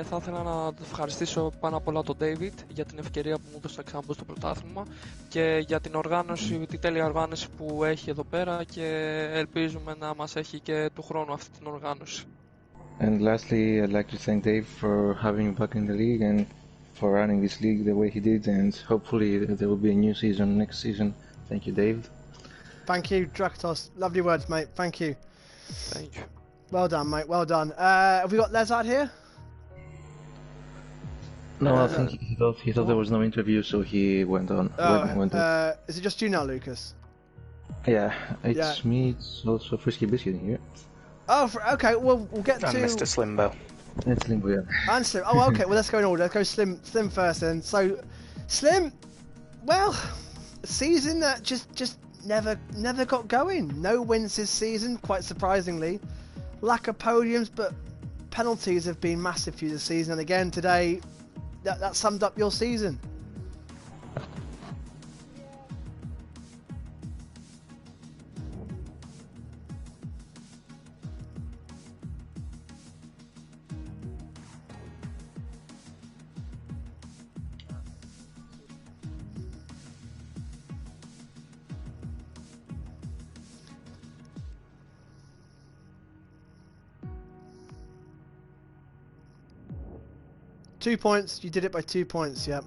θα ήθελα να ευχαριστήσω πάνω απ' όλα τον David για την ευκαιρία που μου έδωσε να ξαναμπω στο πρωτάθλημα και για την οργάνωση, τη τέλεια οργάνωση που έχει εδώ πέρα και ελπίζουμε να μας έχει και του χρόνου αυτή την οργάνωση. And lastly, I'd like to thank Dave for having me back in the league and for running this league the way he did, and hopefully there will be a new season next season. Thank you, Dave. Thank you, Drakotos. Lovely words, mate. Thank you. Thank you. Well done, mate. Well done. Have we got Lezard here? No, I think he thought there was no interview, so he went on. Is it just you now, Lucas? Yeah, it's me. It's also Frisky Biscuit here. Oh, okay. Well, we'll get And to Mr. Slimbo. It's Limbo, yeah. And Slim. Oh, okay. Well, let's go in order. Let's go Slim first, then. So, Slim. Well, season that just never got going. No wins this season, quite surprisingly. Lack of podiums, but penalties have been massive for you this season. And again today, that summed up your season. Two points. You did it by 2 points. Yep.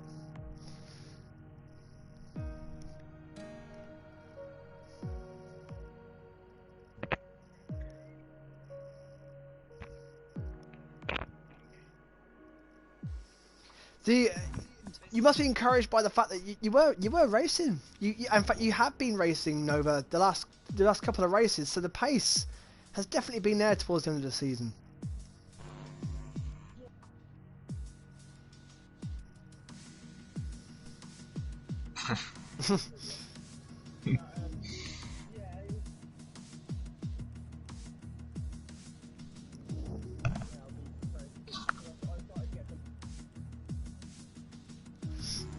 You must be encouraged by the fact that you were racing. In fact, you have been racing, Nova, the last couple of races. So the pace has definitely been there towards the end of the season.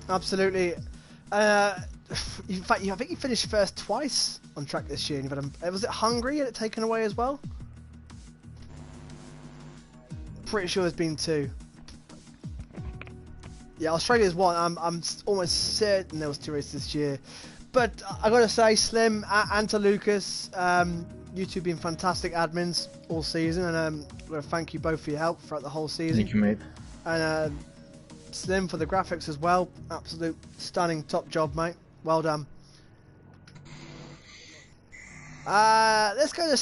Absolutely. In fact, I think you finished first twice on track this year. Was it Hungary you had it taken away as well? Pretty sure there's been two. Yeah, Australia's one. I'm almost certain there was 2 races this year. But I gotta say, Slim and to Lucas, you two have been fantastic admins all season, and I want to thank you both for your help throughout the whole season. Thank you, mate. And Slim for the graphics as well. Absolute stunning, top job, mate. Well done. Let's go to.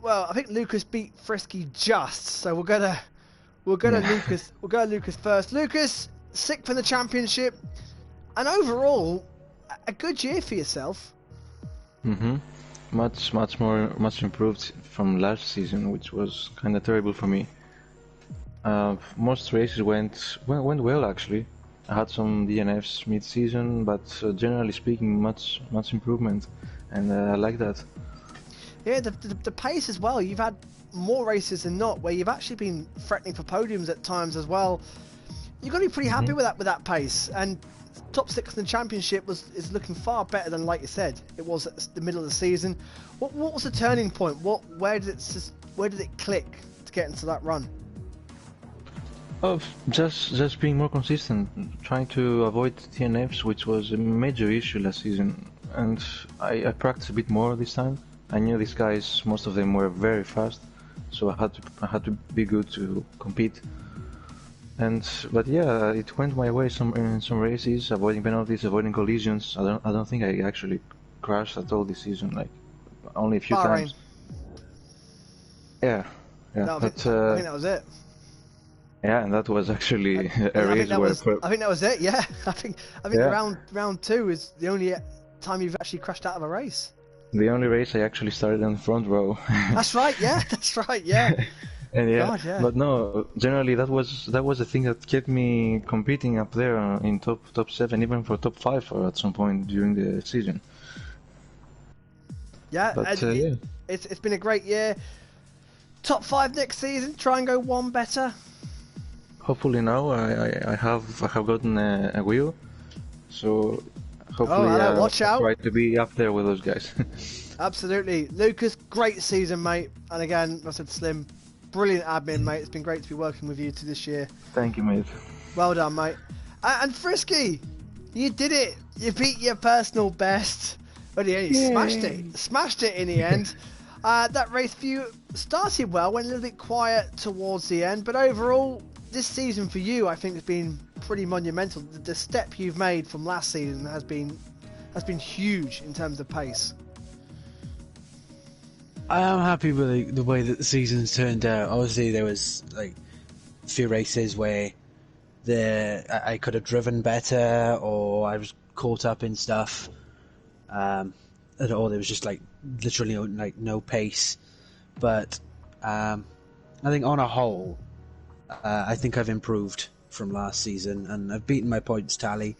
Well, I think Lucas beat Frisky just, so we'll go to Lucas. We'll go to Lucas first. Lucas, 6th in the championship, and overall, a good year for yourself. much improved from last season, which was kind of terrible for me. Most races went well actually. I had some DNFs mid-season, but generally speaking, much improvement, and I like that. Yeah, the pace as well. You've had more races than not where you've actually been threatening for podiums at times as well. You've got to be pretty happy with that pace, and top 6 in the championship is looking far better than, like you said, it was at the middle of the season. What was the turning point? Where did it click to get into that run? Just being more consistent, trying to avoid TNFs, which was a major issue last season, and I practiced a bit more this time. I knew these guys, most of them were very fast, so I had to be good to compete. But yeah, it went my way in some races, avoiding penalties, avoiding collisions. I don't think I actually crashed at all this season, like only a few times. Yeah. No, I think that was it. Yeah, and that was actually a race where... I think that was it, yeah. I think yeah. round 2 is the only time you've actually crashed out of a race. The only race I actually started in the front row. That's right, yeah. And yeah, God, yeah, but no, generally that was the thing that kept me competing up there in top 7, even for top 5 at some point during the season. Yeah, but, it's been a great year. Top 5 next season, try and go one better. Hopefully now I have gotten a wheel, so hopefully watch out. Try to be up there with those guys. Absolutely, Lucas, great season, mate. And again, I said Slim, brilliant admin, mate. It's been great to be working with you this year. Thank you, mate. Well done, mate. And Frisky, you did it. You beat your personal best. Well, you smashed it in the end. That race for you started well, went a little bit quiet towards the end, but overall, this season for you, I think, has been pretty monumental. The step you've made from last season has been huge in terms of pace. I am happy with the way that the season's turned out. Obviously, there was like a few races where I could have driven better, or I was caught up in stuff, or there was just like literally like no pace. But I think on a whole, I think I've improved from last season, and I've beaten my points tally.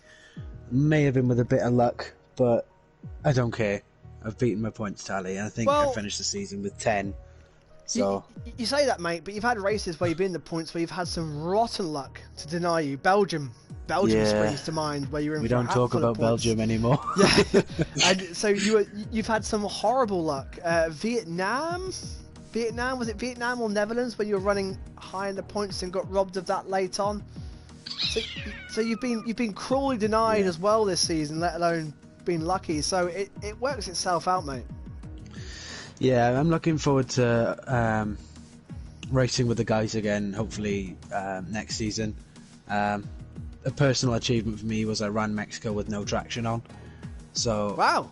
May have been with a bit of luck, but I don't care. I've beaten my points tally, and I think I finished the season with 10. So you say that, mate, but you've had races where you've been in the points where you've had some rotten luck to deny you. Belgium springs to mind, where you were in. We don't talk about Belgium anymore. Yeah, and so you've had some horrible luck. Vietnam, was it Vietnam or Netherlands, when you were running high in the points and got robbed of that late on? So you've been cruelly denied as well this season, let alone been lucky. So it works itself out, mate. Yeah, I'm looking forward to racing with the guys again, hopefully next season. A personal achievement for me was I ran Mexico with no traction on. So wow,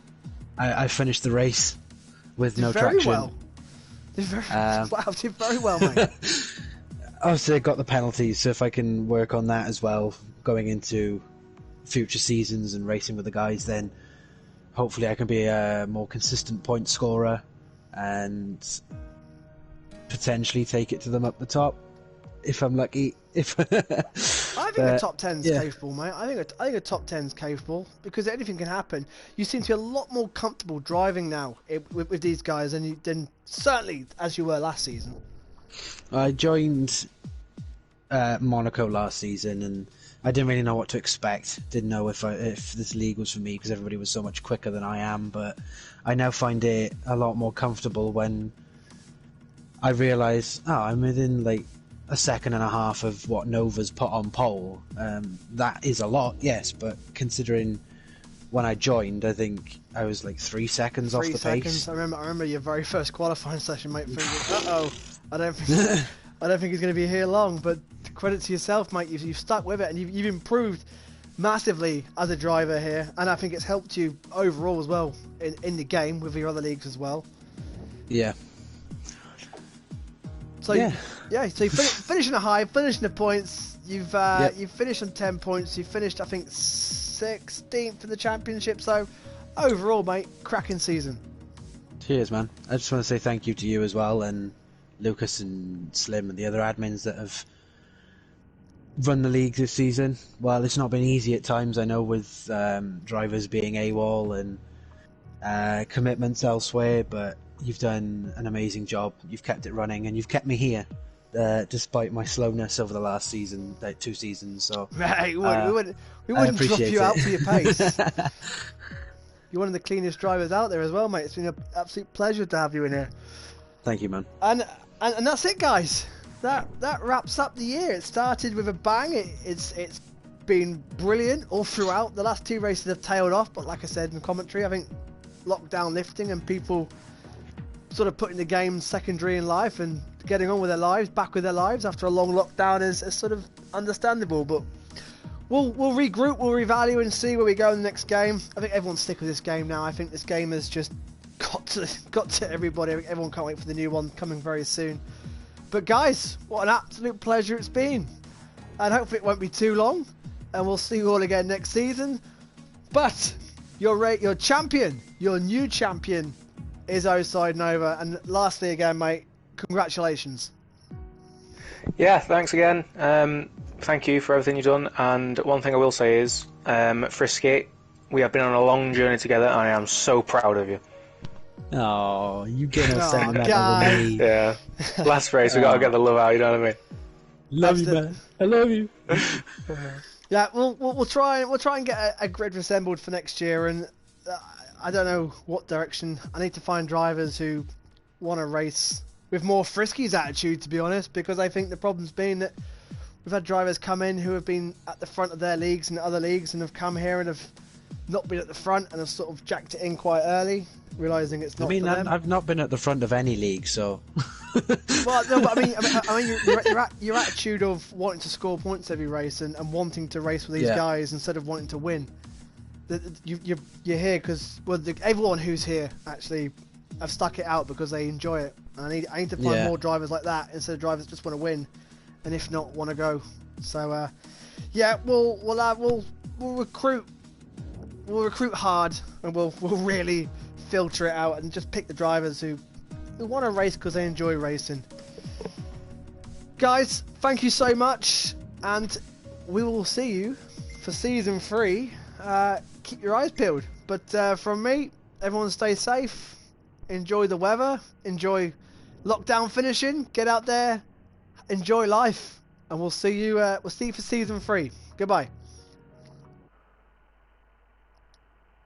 I finished the race with no traction. Did very well, mate. Obviously, I got the penalties, so if I can work on that as well, going into future seasons and racing with the guys, then hopefully I can be a more consistent point scorer and potentially take it to them up the top if I'm lucky. I think a top 10's capable, mate. I think a top 10's capable, because anything can happen. You seem to be a lot more comfortable driving now with these guys than certainly as you were last season. I joined Monaco last season, and I didn't really know what to expect. Didn't know if this league was for me, because everybody was so much quicker than I am. But I now find it a lot more comfortable when I realise, I'm within like a second and a half of what Nova's put on pole. That is a lot, yes, but considering when I joined, I think I was like 3 seconds off the pace. I remember your very first qualifying session, mate. Thinking, I don't think he's going to be here long. But credit to yourself, mate. You've stuck with it, and you've improved massively as a driver here, and I think it's helped you overall as well in the game with your other leagues as well. Yeah. So yeah. So you finishing a high, finishing the points. You've finished on 10 points. You finished, I think, 16th in the championship. So overall, mate, cracking season. Cheers, man. I just want to say thank you to you as well, and Lucas and Slim and the other admins that have run the league this season. Well, it's not been easy at times, I know, with drivers being AWOL and commitments elsewhere, but you've done an amazing job. You've kept it running, and you've kept me here, despite my slowness over the last season, like 2 seasons. So, Right, we wouldn't drop you out for your pace. You're one of the cleanest drivers out there as well, mate. It's been an absolute pleasure to have you in here. Thank you, man. And that's it, guys. That wraps up the year. It started with a bang. It's been brilliant all throughout. The last 2 races have tailed off, but like I said in commentary, I think lockdown lifting and people sort of putting the game secondary in life and getting on with their lives, back with their lives after a long lockdown is sort of understandable. But we'll regroup, we'll revalue and see where we go in the next game. I think everyone's sick of this game now. I think this game has just got to everybody. I think everyone can't wait for the new one coming very soon. But guys, what an absolute pleasure it's been. And hopefully it won't be too long. And we'll see you all again next season. But your champion, your new champion is Oside Nova. And lastly again, mate, congratulations. Yeah, thanks again. Thank you for everything you've done. And one thing I will say is, Frisky, we have been on a long journey together, and I am so proud of you. Oh, you get us sentimental with me. Yeah. Last race, we got to get the love out, you know what I mean? Love you, man. I love you. Yeah, we'll try and get a grid assembled for next year, and I don't know what direction. I need to find drivers who want to race with more Frisky's attitude, to be honest, because I think the problem's been that we've had drivers come in who have been at the front of their leagues and other leagues and have come here and have not been at the front and have sort of jacked it in quite early, realising it's not. I mean, for them. I've not been at the front of any league, so. Well, no, but I mean, your attitude of wanting to score points every race and wanting to race with these guys instead of wanting to win. You're here because everyone who's here actually have stuck it out because they enjoy it. And I need to find more drivers like that instead of drivers that just want to win, and if not, want to go. So yeah, we'll recruit. We'll recruit hard, and we'll really filter it out and just pick the drivers who want to race because they enjoy racing. Guys, thank you so much, and we will see you for season 3. Keep your eyes peeled. But from me, everyone stay safe, enjoy the weather, enjoy lockdown finishing, get out there, enjoy life, and we'll see you for season 3. Goodbye.